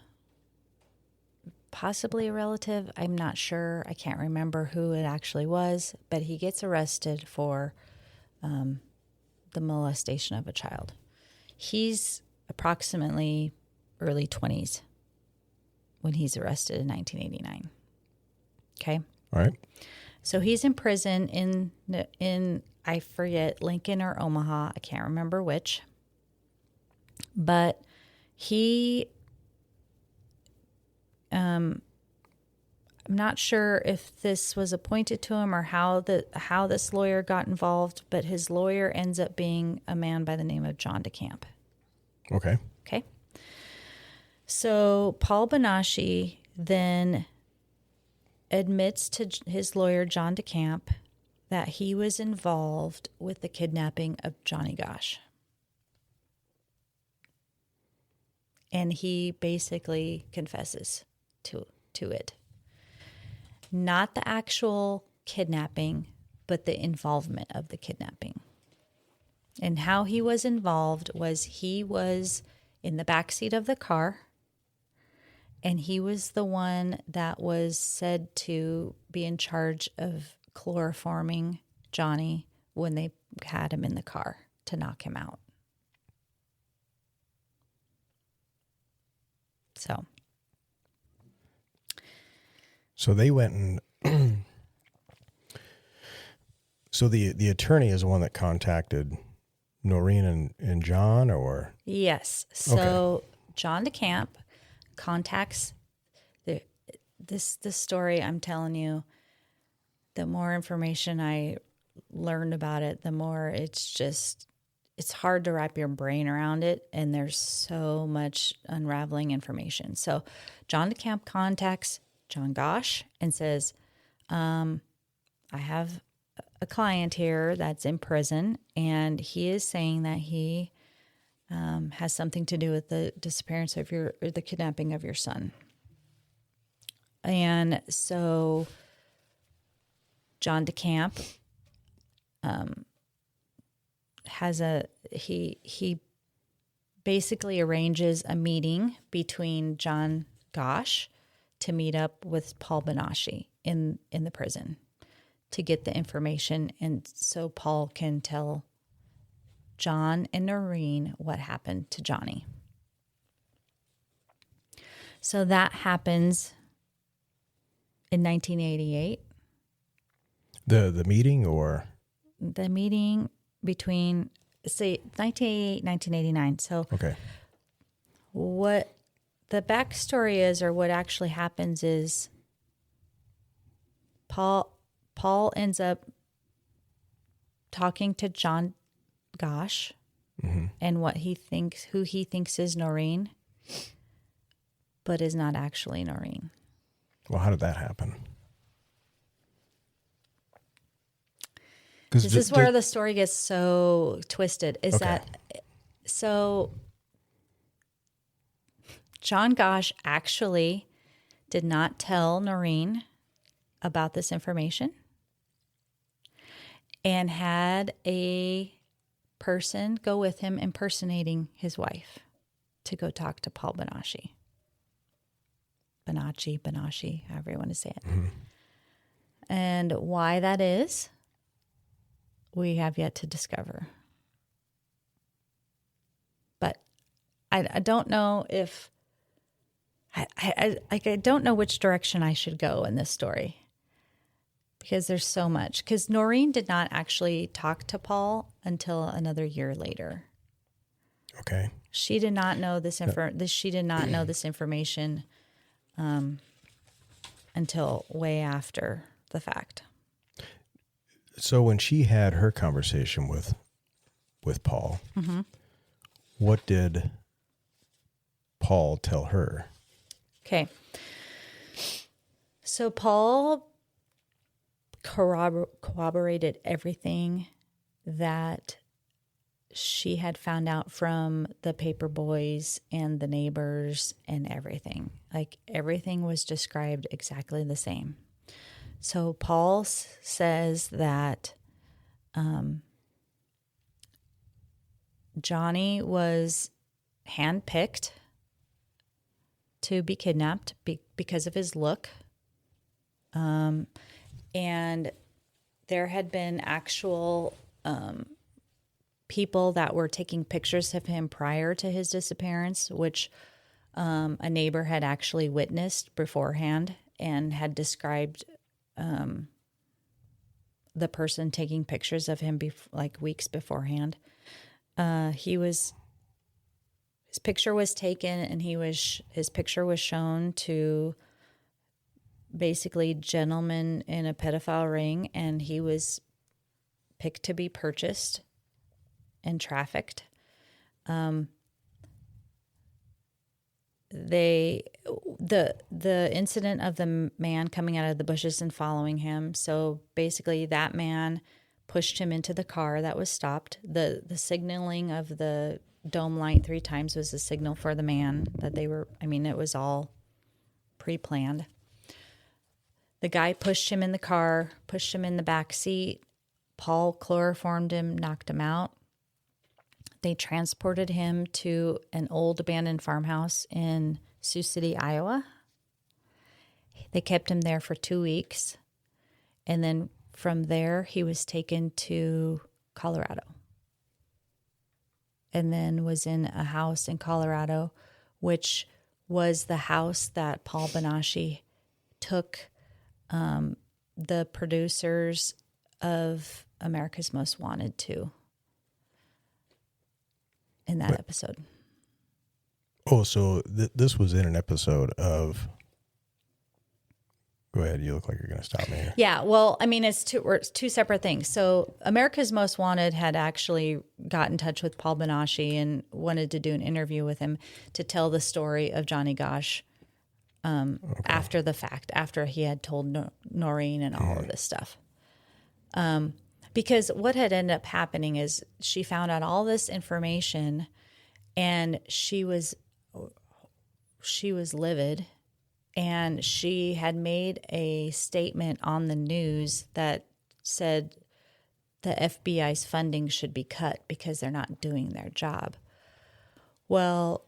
Possibly a relative. I'm not sure. I can't remember who it actually was, but he gets arrested for the molestation of a child. He's approximately early 20s when he's arrested in 1989. Okay. All right. So he's in prison in I forget, Lincoln or Omaha. I can't remember which. But he, I'm not sure if this was appointed to him or how this lawyer got involved, but his lawyer ends up being a man by the name of John DeCamp. Okay. So Paul Benashi then admits to his lawyer, John DeCamp, that he was involved with the kidnapping of Johnny Gosch. And he basically confesses to it. Not the actual kidnapping, but the involvement of the kidnapping. And how he was involved was he was in the backseat of the car, and he was the one that was said to be in charge of chloroforming Johnny when they had him in the car to knock him out. So they went and so the attorney is the one that contacted Noreen and John, or? Yes. So John DeCamp contacts this story I'm telling you. The more information I learned about it, the more it's hard to wrap your brain around it, and there's so much unraveling information. So John DeCamp contacts John Gosch and says, I have a client here that's in prison, and he is saying that he has something to do with the disappearance of the kidnapping of your son. And so John DeCamp he basically arranges a meeting between John Gosch to meet up with Paul Bonacci in the prison to get the information, and so Paul can tell John and Noreen what happened to Johnny. So that happens in 1988. The meeting, or The meeting between, say, 1988, 1989. So okay, what the backstory is, or what actually happens, is Paul ends up talking to John Gosch and who he thinks is Noreen, but is not actually Noreen. well, how did that happen? This is where the story gets so twisted, is Okay. that, so John Gosch actually did not tell Noreen about this information and had a person go with him impersonating his wife to go talk to Paul Bonacci. Bonacci, however you want to say it. And why that is, we have yet to discover. But I don't know if I don't know which direction I should go in this story, because there's so much. Because Noreen did not actually talk to Paul until another year later. Okay. She did not know this She did not know this information until way after the fact. So when she had her conversation with Paul, what did Paul tell her? Okay. So Paul corroborated everything that she had found out from the paper boys and the neighbors and everything. Like, everything was described exactly the same. So Paul says that Johnny was handpicked to be kidnapped because of his look. And there had been actual people that were taking pictures of him prior to his disappearance, which a neighbor had actually witnessed beforehand and had described the person taking pictures of him like weeks beforehand. His picture was taken, and his picture was shown to basically gentlemen in a pedophile ring, and he was picked to be purchased and trafficked. The incident of the man coming out of the bushes and following him. So basically, that man pushed him into the car that was stopped. The signaling of the dome light 3 times was a signal for the man that they were. I mean, it was all pre-planned. The guy pushed him in the car, pushed him in the back seat. Paul chloroformed him, knocked him out. They transported him to an old abandoned farmhouse in Sioux City, Iowa. They kept him there for 2 weeks. And then from there, he was taken to Colorado. And then was in a house in Colorado, which was the house that Paul Bonacci took the producers of America's Most Wanted to in that episode. Oh, so this was in an episode of... Go ahead. You look like you're going to stop me here. Yeah, well, I mean, it's two separate things. So America's Most Wanted had actually got in touch with Paul Bonacci and wanted to do an interview with him to tell the story of Johnny Gosch after the fact, after he had told Noreen and all of this stuff. Because what had ended up happening is she found out all this information, and she was livid. And she had made a statement on the news that said the FBI's funding should be cut because they're not doing their job. Well,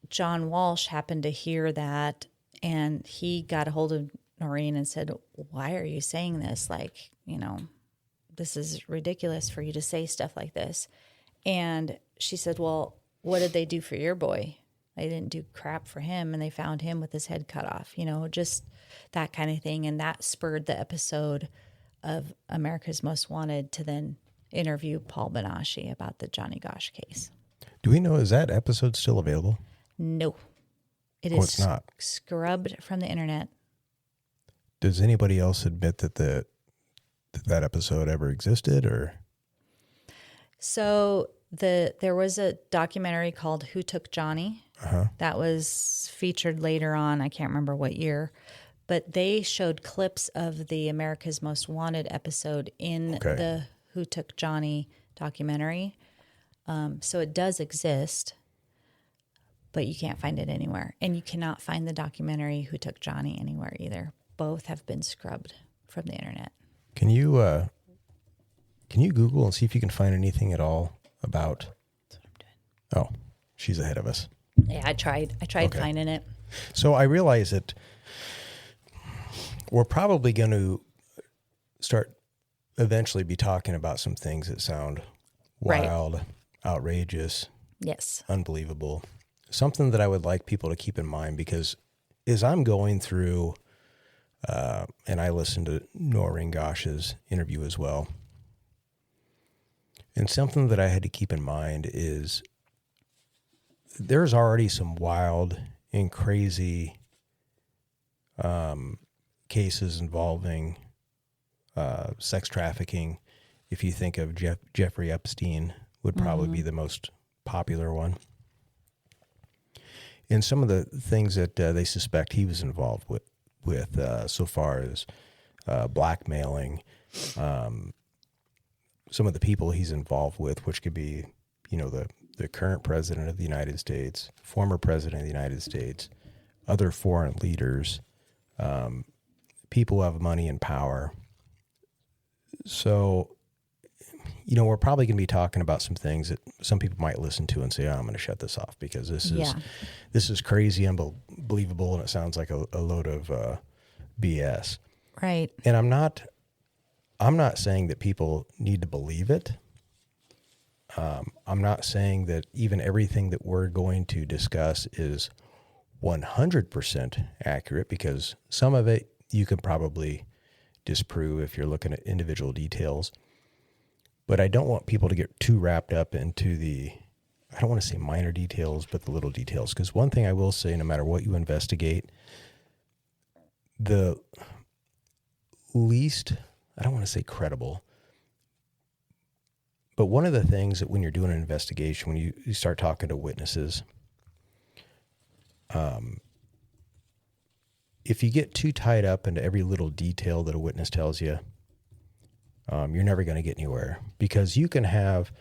John Walsh happened to hear that, and he got a hold of Noreen and said, why are you saying this? Like, this is ridiculous for you to say stuff like this. And she said, well, what did they do for your boy? They didn't do crap for him, and they found him with his head cut off, just that kind of thing. And that spurred the episode of America's Most Wanted to then interview Paul Benashi about the Johnny Gosch case. Do we know, is that episode still available? No. It is it's not. Scrubbed from the internet. Does anybody else admit that that episode ever existed, or? So there was a documentary called Who Took Johnny? That was featured later on. I can't remember what year, but they showed clips of the America's Most Wanted episode in the Who Took Johnny documentary. So it does exist, but you can't find it anywhere. And you cannot find the documentary Who Took Johnny anywhere either. Both have been scrubbed from the internet. Can you Google and see if you can find anything at all about? That's what I'm doing. Oh, she's ahead of us. Yeah, I tried finding it. So I realize that we're probably going to start eventually be talking about some things that sound wild, outrageous, yes, unbelievable. Something that I would like people to keep in mind, because as I'm going through, and I listened to Noreen Gosch's interview as well, and something that I had to keep in mind is there's already some wild and crazy cases involving sex trafficking. If you think of Jeffrey Epstein, would probably be the most popular one. And some of the things that they suspect he was involved with so far as blackmailing, some of the people he's involved with, which could be, the current president of the United States, former president of the United States, other foreign leaders, people who have money and power. So, we're probably going to be talking about some things that some people might listen to and say, I'm going to shut this off because this is crazy, unbelievable, and it sounds like a load of BS. Right. And I'm not saying that people need to believe it. I'm not saying that even everything that we're going to discuss is 100% accurate, because some of it you can probably disprove if you're looking at individual details. But I don't want people to get too wrapped up into I don't want to say minor details, but the little details. Because one thing I will say, no matter what you investigate, the least, I don't want to say credible, but one of the things that when you're doing an investigation, when you start talking to witnesses, if you get too tied up into every little detail that a witness tells you, you're never going to get anywhere, because you can have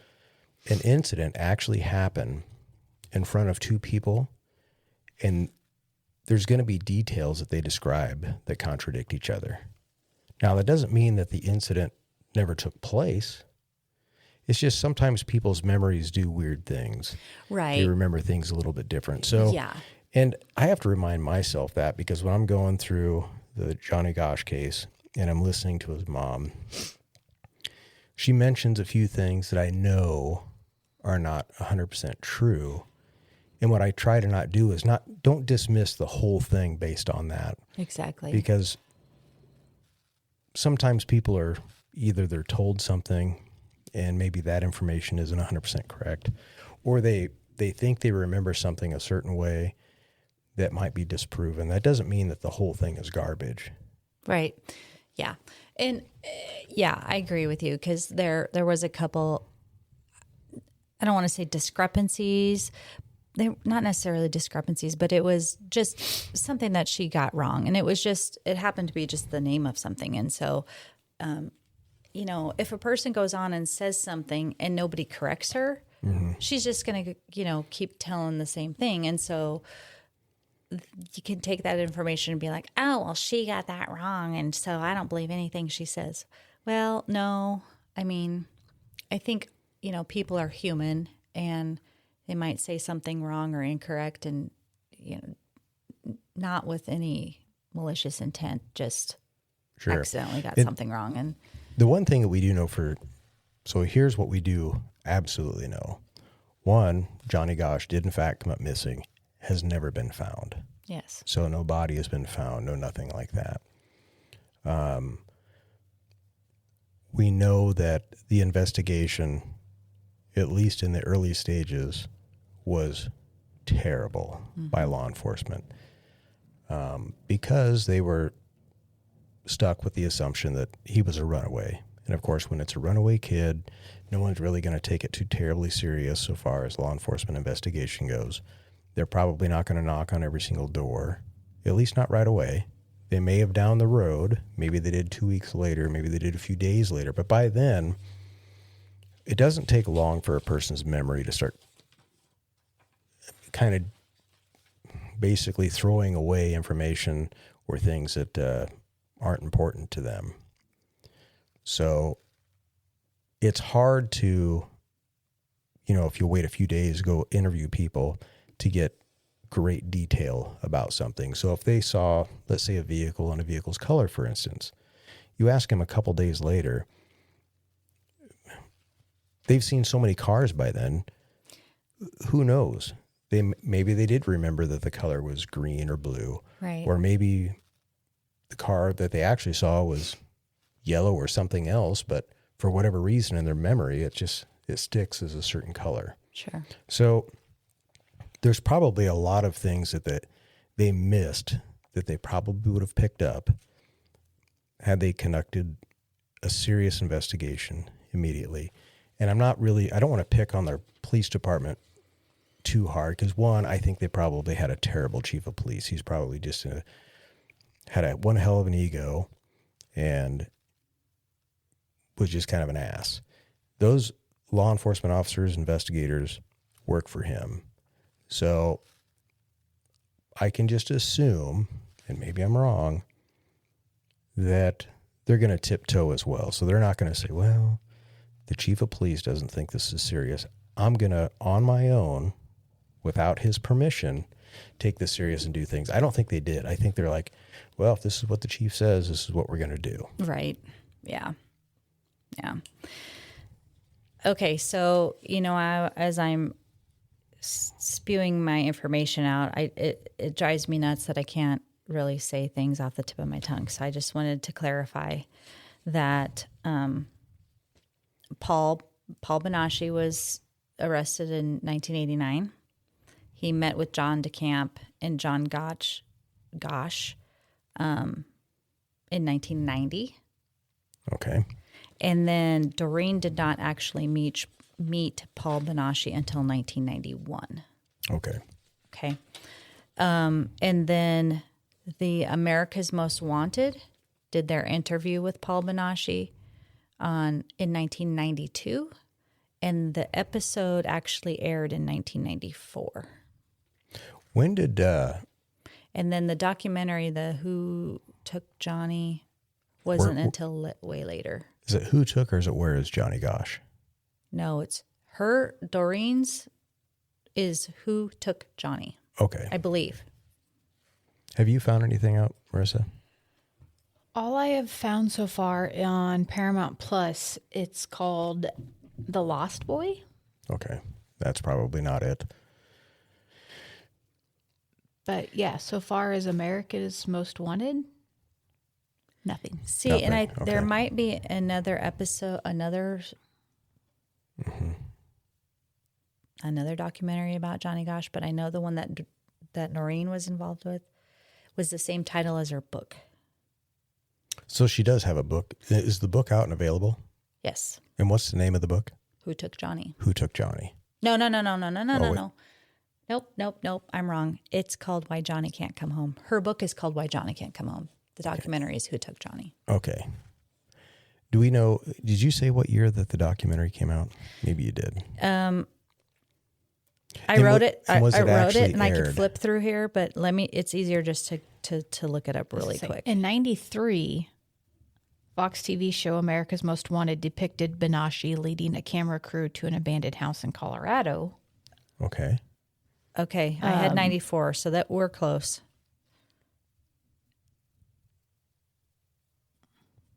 an incident actually happen in front of two people, and there's going to be details that they describe that contradict each other. Now, that doesn't mean that the incident never took place. It's just sometimes people's memories do weird things. Right. They remember things a little bit different. So, yeah. And I have to remind myself that, because when I'm going through the Johnny Gosch case and I'm listening to his mom, she mentions a few things that I know are not 100% true. And what I try to not do is don't dismiss the whole thing based on that. Exactly. Because sometimes people are either they're told something and maybe that information isn't 100% correct, or they think they remember something a certain way that might be disproven. That doesn't mean that the whole thing is garbage. Right. Yeah. And I agree with you, because there was a couple, I don't want to say discrepancies. They're not necessarily discrepancies, but it was just something that she got wrong. And it happened to be just the name of something. And so, if a person goes on and says something and nobody corrects her, she's just going to, keep telling the same thing. And so you can take that information and be like, oh, well, she got that wrong, and so I don't believe anything she says. Well, no. I mean, I think, people are human, and They might say something wrong or incorrect, and not with any malicious intent, just accidentally got something wrong. And the one thing that we do know so here's what we do absolutely know. One, Johnny Gosch did in fact come up missing, has never been found. Yes. So no body has been found, no nothing like that. We know that the investigation, at least in the early stages, was terrible by law enforcement because they were stuck with the assumption that he was a runaway. And of course, when it's a runaway kid, no one's really going to take it too terribly serious so far as law enforcement investigation goes. They're probably not going to knock on every single door, at least not right away. They may have down the road. Maybe they did 2 weeks later. Maybe they did a few days later. But by then, it doesn't take long for a person's memory to start kind of basically throwing away information or things that aren't important to them. So it's hard to, if you wait a few days, go interview people to get great detail about something. So if they saw, let's say, a vehicle and a vehicle's color, for instance, you ask them a couple days later, they've seen so many cars by then, who knows? Maybe they did remember that the color was green or blue. Right. Or maybe the car that they actually saw was yellow or something else, but for whatever reason in their memory, it sticks as a certain color. Sure. So there's probably a lot of things that they missed that they probably would have picked up had they conducted a serious investigation immediately. And I don't want to pick on their police department too hard because, one, I think they probably had a terrible chief of police. He's probably just had one hell of an ego and was just kind of an ass. Those law enforcement officers, investigators work for him. So I can just assume, and maybe I'm wrong, that they're going to tiptoe as well. So they're not going to say, well, the chief of police doesn't think this is serious. I'm going to, on my own, without his permission, take this serious and do things. I don't think they did. I think they're like, well, if this is what the chief says, this is what we're going to do. Right. Yeah. Yeah. Okay. So, as I'm spewing my information out, it drives me nuts that I can't really say things off the tip of my tongue. So I just wanted to clarify that Paul Bonacci was arrested in 1989. He met with John DeCamp and John Gosch in 1990. Okay. And then Doreen did not actually meet Paul Bonacci until 1991. Okay. Okay. And then the America's Most Wanted did their interview with Paul Bonacci in 1992, and the episode actually aired in 1994. When did... And then the documentary, the Who Took Johnny, wasn't until way later. Is it Who Took or is it Where is Johnny Gosch? No, it's Doreen's is Who Took Johnny. Okay. I believe. Have you found anything out, Marissa? All I have found so far on Paramount Plus, it's called The Lost Boy. Okay. That's probably not it. But yeah, so far as America's Most Wanted, nothing. See, Nothing. and there Okay. might be another episode, another documentary about Johnny Gosch, but I know the one that Noreen was involved with was the same title as her book. So she does have a book. Is the book out and available? Yes. And what's the name of the book? Who Took Johnny? Who Took Johnny? No. wait. Nope. I'm wrong. It's called Why Johnny Can't Come Home. Her book is called Why Johnny Can't Come Home. The documentary is Who Took Johnny. Okay. Do we know, did you say what year that the documentary came out? Maybe you did. I And wrote what- it. and I was it wrote actually it, and I aired? could flip through here, but it's easier just to look it up really quick. In 93, Fox TV show America's Most Wanted depicted Bonacci leading a camera crew to an abandoned house in Colorado. Okay. Okay, I had 94, so that we're close.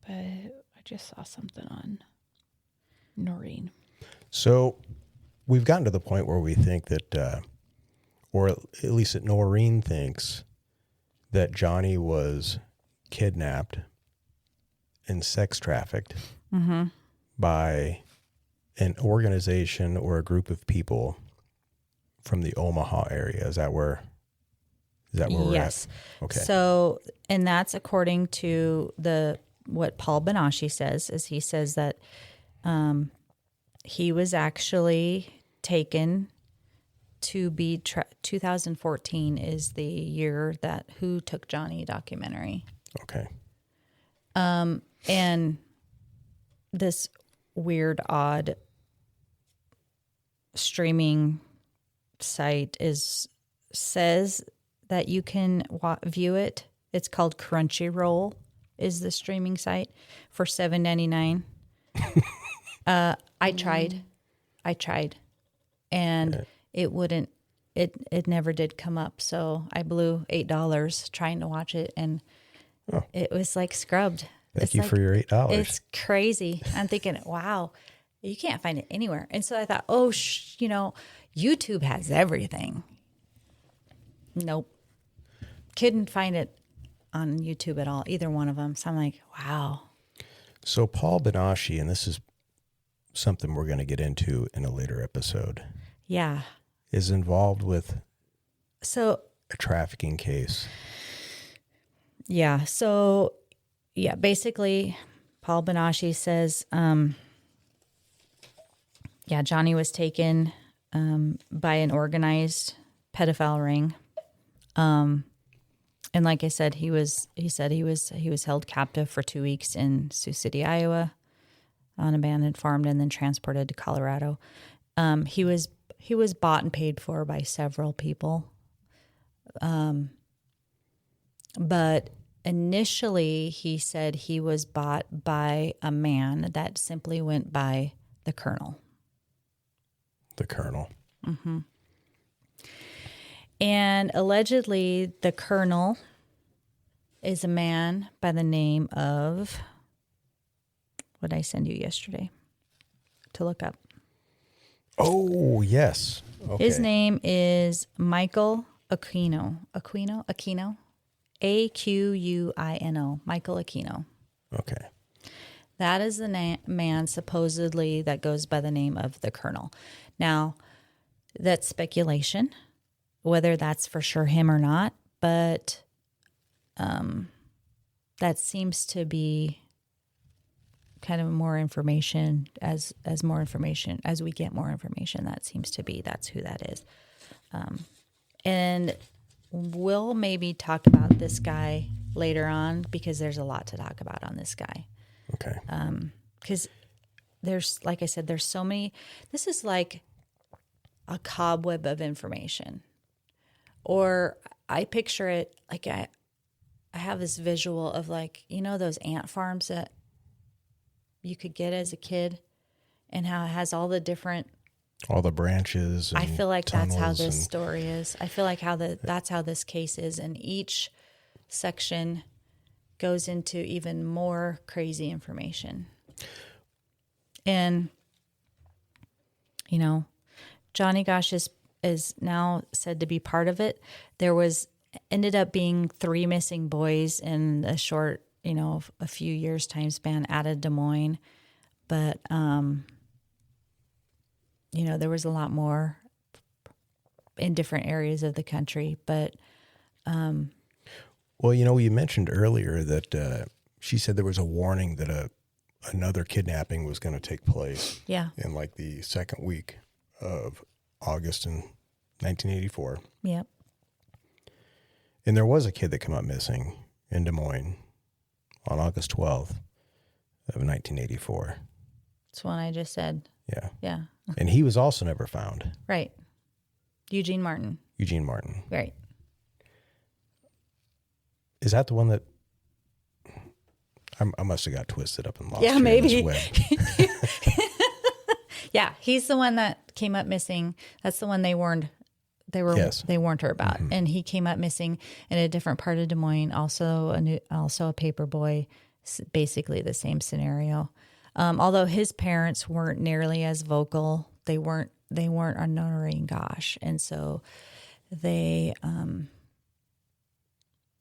But I just saw something on Noreen. So we've gotten to the point where we think that, or at least that Noreen thinks that Johnny was kidnapped and sex trafficked by an organization or a group of people from the Omaha area. Is that where we're Yes. at? Okay. So, and that's according to what Paul Benashi says, is he says that he was actually taken to be 2014 is the year that Who Took Johnny documentary. Okay. And this weird, odd streaming site says that you can view it. It's called Crunchyroll, is the streaming site, for $7.99. I tried, and it wouldn't. It never did come up. So I blew $8 trying to watch it, and it was like scrubbed. Thank you for your $8. It's crazy. I'm thinking, wow, you can't find it anywhere. And so I thought, YouTube has everything. Nope. Couldn't find it on YouTube at all, either one of them. So I'm like, wow. So Paul Benashi, and this is something we're going to get into in a later episode, Yeah. is involved with So, a trafficking case. yeah. So, yeah, basically, Paul Benashi says, Johnny was taken by an organized pedophile ring. And like I said, he was held captive for 2 weeks in Sioux City, Iowa, on an abandoned farm, and then transported to Colorado. He was bought and paid for by several people. But initially he said he was bought by a man that simply went by the Colonel. The Colonel. Mm-hmm. And allegedly the Colonel is a man by the name of, what did I send you yesterday to look up? Oh, yes. Okay. His name is Michael Aquino. Aquino? Aquino. Michael Aquino. Okay. That is the man supposedly that goes by the name of the Colonel. Now, that's speculation, whether that's for sure him or not, but that seems to be kind of more information as we get more information, that seems to be, that's who that is. And we'll maybe talk about this guy later on, because there's a lot to talk about on this guy. Okay. Because there's, like I said, there's so many, this is like a cobweb of information. Or I picture it like I have this visual of, like, you know, those ant farms that you could get as a kid, and how it has all the branches. And I feel like that's how this and story is. I feel like that's how this case is, and each section goes into even more crazy information. And, you know, Johnny Gosch is now said to be part of it. There ended up being 3 missing boys in a short, a few years time span out of Des Moines. But, there was a lot more in different areas of the country. But, well, you mentioned earlier that she said there was a warning that another kidnapping was going to take place. Yeah. In like the second week of August in 1984. Yep. And there was a kid that came up missing in Des Moines on August 12th of 1984. That's one I just said. Yeah. Yeah. And he was also never found. Right. Eugene Martin. Right. Right. Is that the one that I must have got twisted up and lost? Yeah, here in maybe. this web. Yeah, he's the one that came up missing. That's the one they warned Yes. they warned her about. And he came up missing in a different part of Des Moines, also a paper boy, basically the same scenario. Although his parents weren't nearly as vocal, they weren't on Noreen Gosch, and so they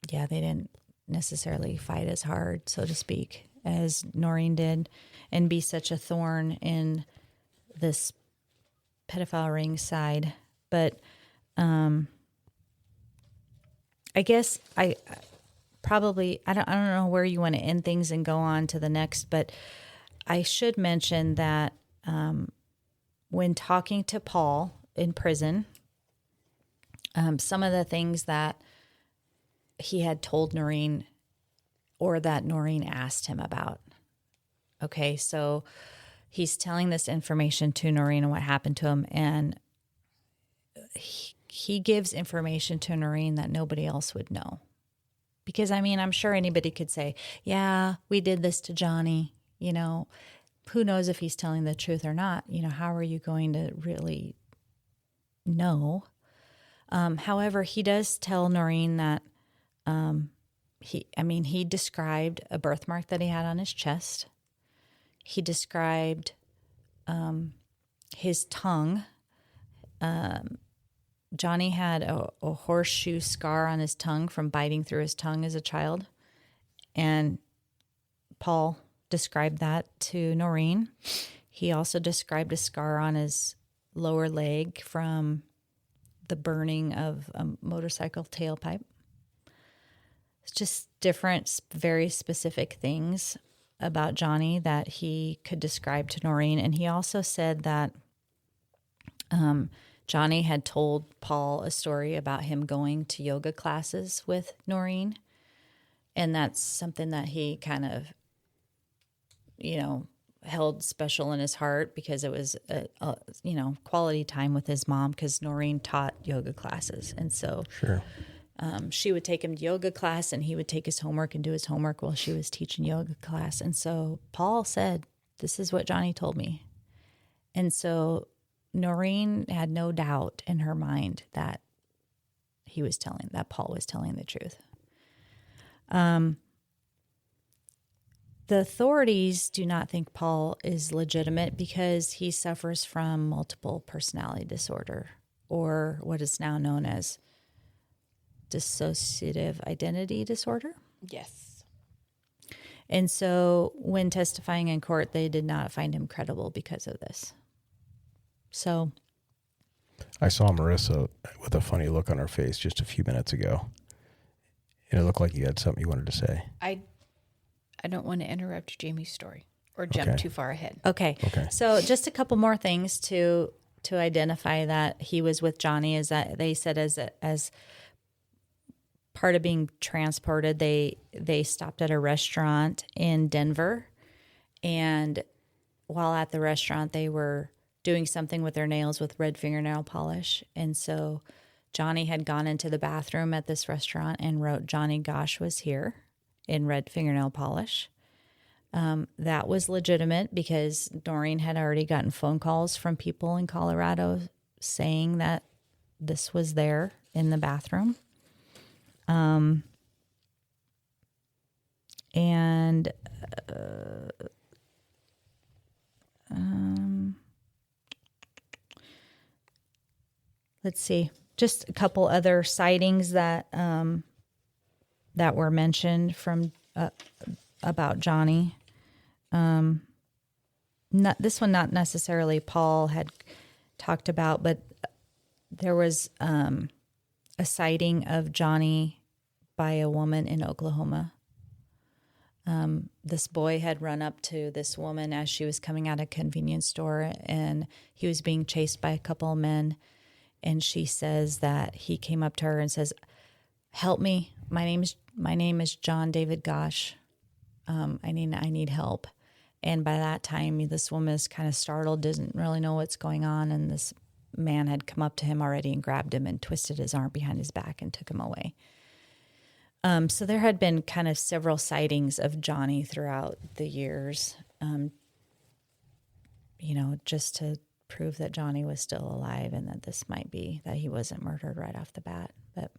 they didn't necessarily fight as hard, so to speak, as Noreen did, and be such a thorn in this pedophile ring side. But I guess I don't know where you want to end things and go on to the next, but I should mention that when talking to Paul in prison, some of the things that he had told Noreen, or that Noreen asked him about. Okay, so he's telling this information to Noreen and what happened to him, and he gives information to Noreen that nobody else would know. Because, I mean, I'm sure anybody could say, yeah, we did this to Johnny. You know, who knows if he's telling the truth or not? You know, how are you going to really know? However, he does tell Noreen that he described a birthmark that he had on his chest. He described his tongue. Johnny had a horseshoe scar on his tongue from biting through his tongue as a child. And Paul described that to Noreen. He also described a scar on his lower leg from the burning of a motorcycle tailpipe. It's just different, very specific things about Johnny that he could describe to Noreen. And he also said that Johnny had told Paul a story about him going to yoga classes with Noreen. And that's something that he kind of, held special in his heart, because it was, quality time with his mom, because Noreen taught yoga classes. And so Sure. She would take him to yoga class, and he would take his homework and do his homework while she was teaching yoga class. And so Paul said, this is what Johnny told me. And so Noreen had no doubt in her mind that Paul was telling the truth. The authorities do not think Paul is legitimate because he suffers from multiple personality disorder, or what is now known as dissociative identity disorder. Yes. And so when testifying in court, they did not find him credible because of this. So I saw Marissa with a funny look on her face just a few minutes ago, and it looked like you had something you wanted to say. I don't want to interrupt Jamie's story or jump too far ahead. Okay. So just a couple more things to identify that he was with Johnny is that they said as part of being transported, they stopped at a restaurant in Denver, and while at the restaurant, they were doing something with their nails with red fingernail polish. And so Johnny had gone into the bathroom at this restaurant and wrote, "Johnny Gosch was here," in red fingernail polish. That was legitimate because Noreen had already gotten phone calls from people in Colorado saying that this was there in the bathroom. Let's see, just a couple other sightings that were mentioned from about Johnny. This one not necessarily Paul had talked about, but there was a sighting of Johnny by a woman in Oklahoma. This boy had run up to this woman as she was coming out of a convenience store, and he was being chased by a couple of men. And she says that he came up to her and says, "Help me. My name is John David Gosch. I need help." And by that time, this woman is kind of startled, doesn't really know what's going on. And this man had come up to him already and grabbed him and twisted his arm behind his back and took him away. So there had been kind of several sightings of Johnny throughout the years, just to prove that Johnny was still alive and that this might be that he wasn't murdered right off the bat. But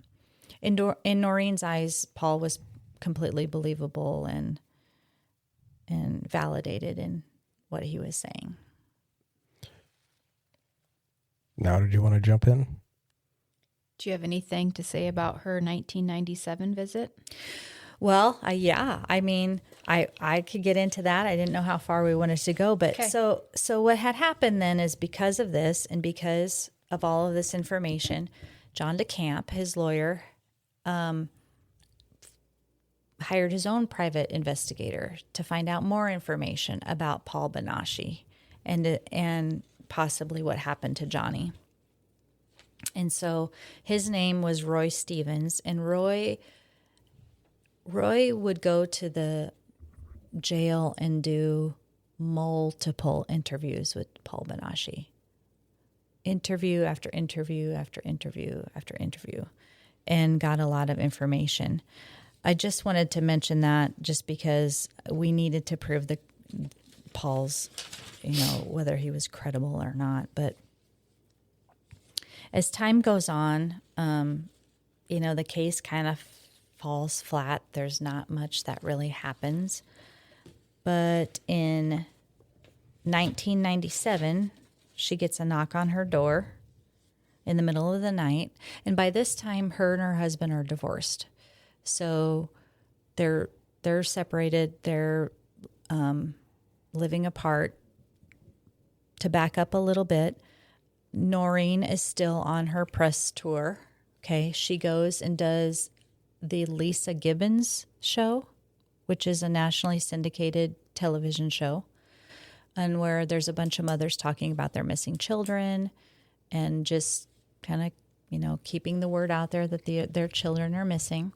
in Noreen's eyes, Paul was completely believable and validated in what he was saying. Now, did you want to jump in? Do you have anything to say about her 1997 visit? Well, I mean, I could get into that. I didn't know how far we wanted to go, but Okay. So what had happened then is because of this and because of all of this information, John DeCamp, his lawyer, hired his own private investigator to find out more information about Paul Benashi and possibly what happened to Johnny. And so his name was Roy Stevens, and Roy would go to the jail and do multiple interviews with Paul Benashi. Interview after interview after interview after interview, and got a lot of information. I just wanted to mention that just because we needed to prove Paul's, whether he was credible or not. But as time goes on, the case kind of falls flat. There's not much that really happens. But in 1997, she gets a knock on her door in the middle of the night. And by this time, her and her husband are divorced. So they're separated. They're living apart. To back up a little bit, Noreen is still on her press tour. Okay, she goes and does the Lisa Gibbons show, which is a nationally syndicated television show, and where there's a bunch of mothers talking about their missing children and just kind of, keeping the word out there that their children are missing.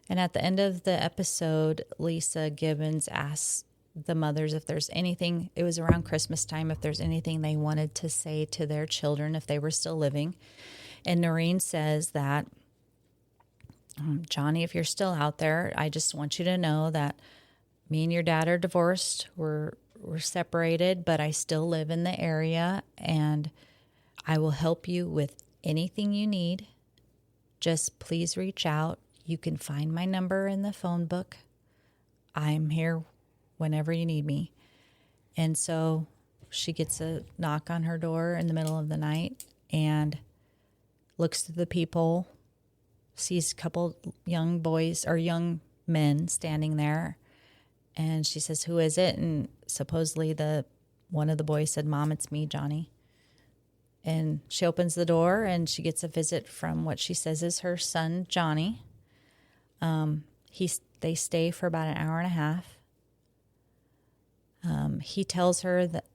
And at the end of the episode, Lisa Gibbons asks the mothers if there's anything, it was around Christmas time, if there's anything they wanted to say to their children if they were still living. And Noreen says that, Johnny, if you're still out there, I just want you to know that me and your dad are divorced. We're separated, but I still live in the area, and I will help you with anything you need. Just please reach out. You can find my number in the phone book. I'm here whenever you need me. And so she gets a knock on her door in the middle of the night and looks through the peephole, sees a couple young boys or young men standing there. And she says, "Who is it?" And supposedly one of the boys said, "Mom, it's me, Johnny." And she opens the door and she gets a visit from what she says is her son, Johnny. They stay for about an hour and a half. He tells her that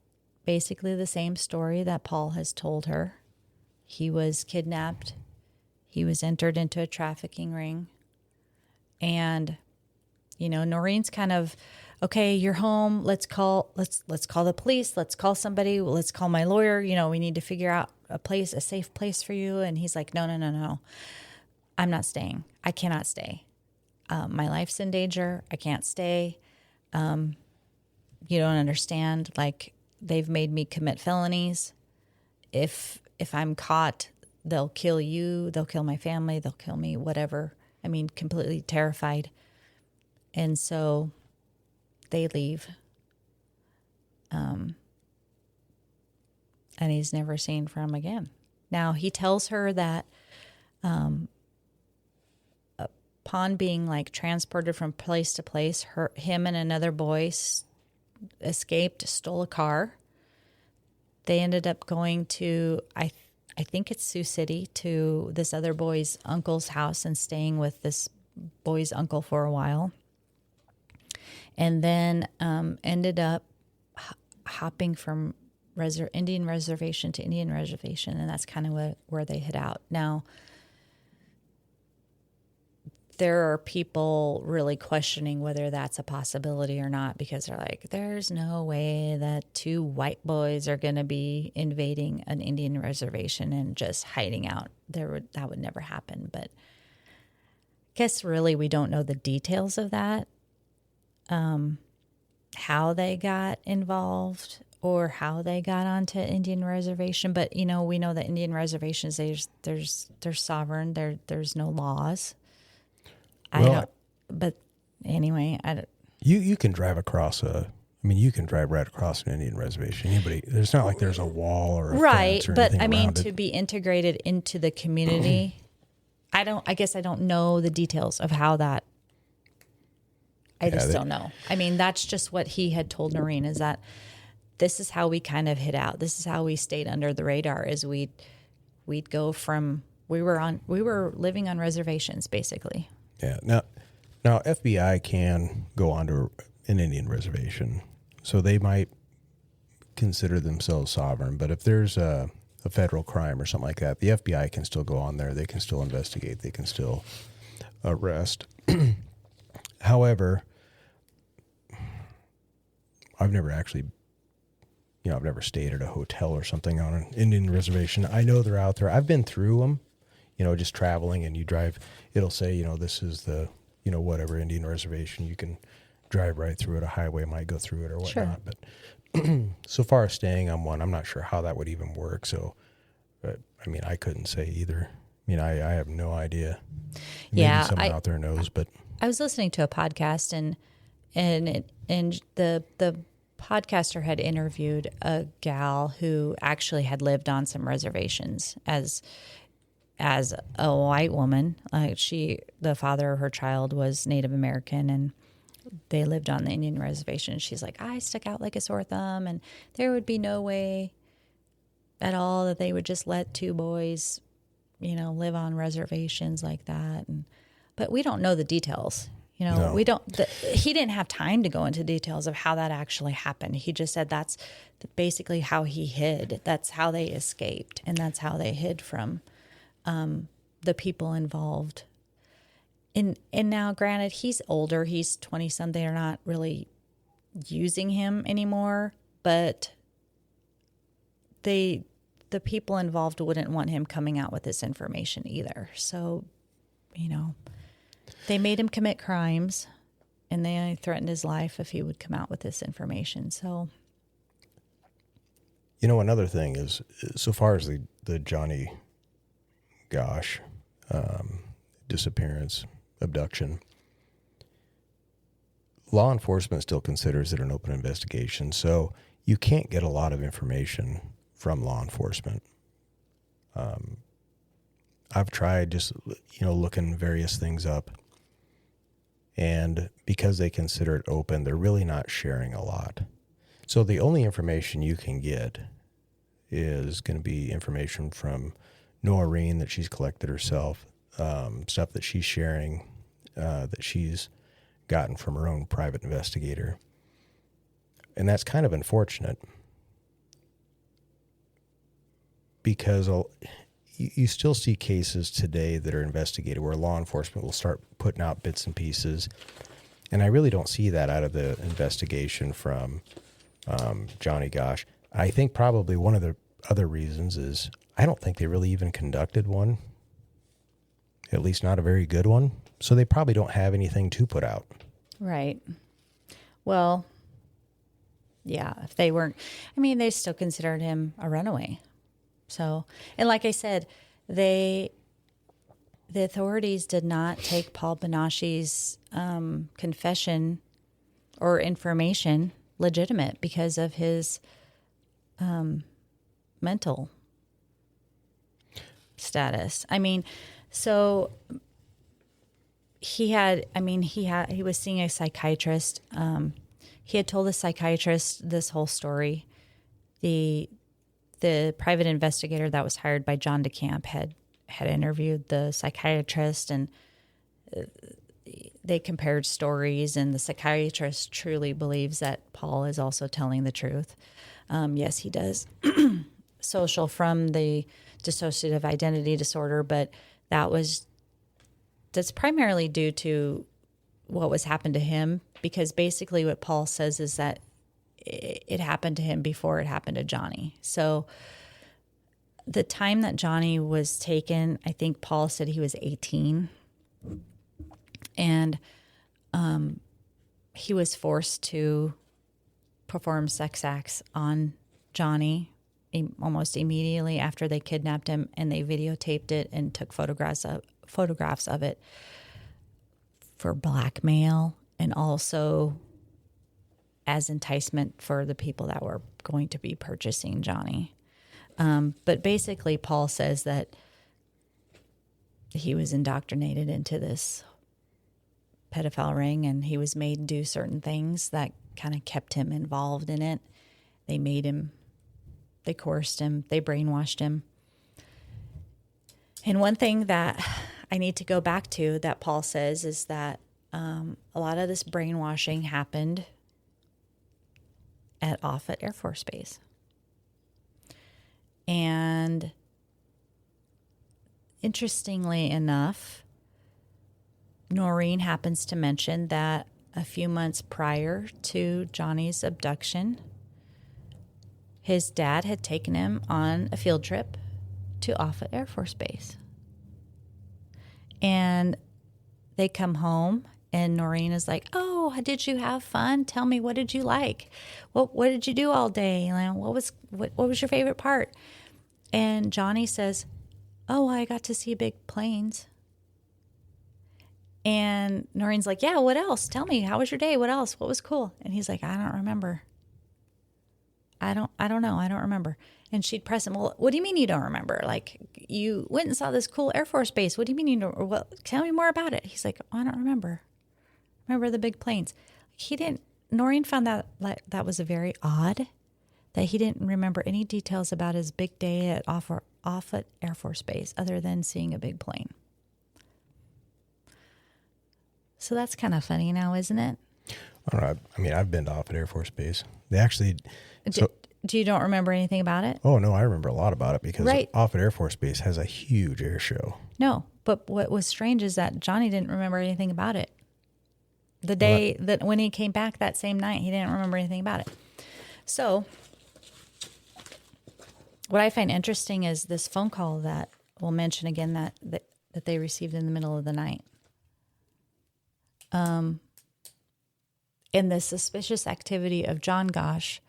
basically the same story that Paul has told her. He was kidnapped. He was entered into a trafficking ring. And, Noreen's kind of, okay, you're home. Let's call the police. Let's call somebody. Let's call my lawyer. We need to figure out a safe place for you. And he's like, no. I'm not staying. I cannot stay. My life's in danger. I can't stay. You don't understand. Like, they've made me commit felonies. If I'm caught, they'll kill you. They'll kill my family. They'll kill me, whatever. I mean, completely terrified. And so they leave. And he's never seen from again. Now, he tells her that upon being transported from place to place, him and another boy escaped, stole a car. They ended up going to, I think it's Sioux City, to this other boy's uncle's house and staying with this boy's uncle for a while. And then ended up hopping from Indian reservation to Indian reservation, and that's kind of where they hid out. Now, there are people really questioning whether that's a possibility or not, because they're like, there's no way that two white boys are going to be invading an Indian reservation and just hiding out. That would never happen. But I guess really we don't know the details of that, how they got involved or how they got onto Indian reservation. But, we know that Indian reservations, they're sovereign. There's no laws. But anyway, You can drive across you can drive right across an Indian reservation. There's not like there's a wall or a fence or anything around it. To be integrated into the community, I guess I don't know the details of how that. I just don't know. That's just what he had told Noreen, is that this is how we kind of hid out. This is how we stayed under the radar, is we'd go from, we were living on reservations basically. Yeah. Now FBI can go onto an Indian reservation, so they might consider themselves sovereign. But if there's a federal crime or something like that, the FBI can still go on there. They can still investigate. They can still arrest. However, I've never actually, I've never stayed at a hotel or something on an Indian reservation. I know they're out there. I've been through them, just traveling, and you drive, it'll say, this is the, whatever Indian reservation. You can drive right through it. A highway might go through it or whatnot. Sure. But so far as staying on one, I'm not sure how that would even work. So, I couldn't say either. I have no idea. Maybe someone out there knows, but I was listening to a podcast and the podcaster had interviewed a gal who actually had lived on some reservations as a white woman. The father of her child was Native American, and they lived on the Indian reservation. She's like, I stuck out like a sore thumb, and there would be no way at all that they would just let two boys, live on reservations like that. But we don't know the details. No. We don't. He didn't have time to go into details of how that actually happened. He just said that's basically how he hid. That's how they escaped, and that's how they hid from the people involved. And now, granted, he's older. He's 20-something. They're not really using him anymore, but the people involved wouldn't want him coming out with this information either. So, they made him commit crimes, and they threatened his life if he would come out with this information. So, another thing is, so far as the Johnny Gosch disappearance, abduction, law enforcement still considers it an open investigation. So you can't get a lot of information from law enforcement. I've tried just, looking various things up. And because they consider it open, they're really not sharing a lot. So the only information you can get is going to be information from Noreen that she's collected herself, stuff that she's sharing, that she's gotten from her own private investigator. And that's kind of unfortunate because you still see cases today that are investigated where law enforcement will start putting out bits and pieces. And I really don't see that out of the investigation from Johnny Gosch. I think probably one of the other reasons is I don't think they really even conducted one, at least not a very good one. So they probably don't have anything to put out. Right. Well, yeah, if they weren't, they still considered him a runaway. So, and like I said, the authorities did not take Paul Benashi's confession or information legitimate because of his mental status. So he was seeing a psychiatrist. He had told the psychiatrist this whole story. The private investigator that was hired by John DeCamp had interviewed the psychiatrist, and they compared stories, and the psychiatrist truly believes that Paul is also telling the truth. Yes, he does social from the dissociative identity disorder, but that's primarily due to what was happened to him, because basically what Paul says is that it happened to him before it happened to Johnny. So the time that Johnny was taken, I think Paul said he was 18. And he was forced to performed sex acts on Johnny almost immediately after they kidnapped him, and they videotaped it and took photographs of it for blackmail and also as enticement for the people that were going to be purchasing Johnny. But basically, Paul says that he was indoctrinated into this pedophile ring, and he was made do certain things that kind of kept him involved in it. They made him, they coerced him, they brainwashed him. And one thing that I need to go back to that Paul says is that a lot of this brainwashing happened at Offutt Air Force Base. And interestingly enough, Noreen happens to mention that a few months prior to Johnny's abduction, his dad had taken him on a field trip to Offutt Air Force Base. And they come home, and Noreen is like, "Oh, did you have fun? Tell me, what did you like? What did you do all day? What was your favorite part?" And Johnny says, "Oh, I got to see big planes." And Noreen's like, "Yeah, what else? Tell me, how was your day? What else? What was cool?" And he's like, "I don't remember. I don't know. I don't remember." And she'd press him, "Well, what do you mean you don't remember? Like, you went and saw this cool Air Force base. What do you mean you don't? Well, tell me more about it." He's like, "Oh, I don't remember. Remember the big planes." He didn't. Noreen found that was a very odd, that he didn't remember any details about his big day at Offutt Air Force Base other than seeing a big plane. So that's kind of funny now, isn't it? I don't know. I mean, I've been to Offutt Air Force Base. They actually... Do you don't remember anything about it? Oh, no, I remember a lot about it because Right. Offutt Air Force Base has a huge air show. No, but what was strange is that Johnny didn't remember anything about it. The day that when he came back that same night, he didn't remember anything about it. So what I find interesting is this phone call that we'll mention again that they received in the middle of the night. And the suspicious activity of John Gosch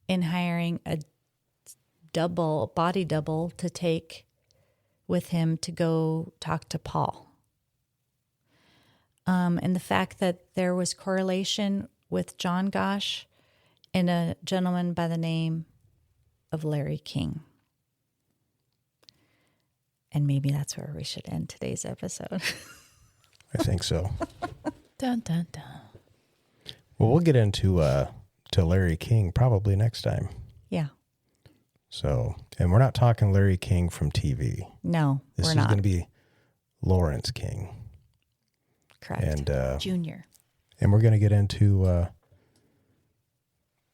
in hiring a body double to take with him to go talk to Paul. And the fact that there was correlation with John Gosch and a gentleman by the name of Larry King. And maybe that's where we should end today's episode. I think so. Dun, dun, dun. Well, we'll get into to Larry King probably next time. Yeah. So, and we're not talking Larry King from TV. No, This we're is not. going to be Lawrence King. Correct. And Junior. and we're going to get into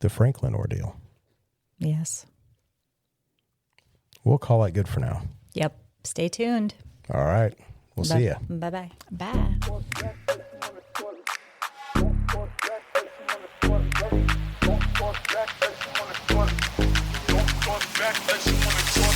the Franklin ordeal. Yes. We'll call it good for now. Yep. Stay tuned. All right. We'll see ya. Bye-bye. Bye. Back,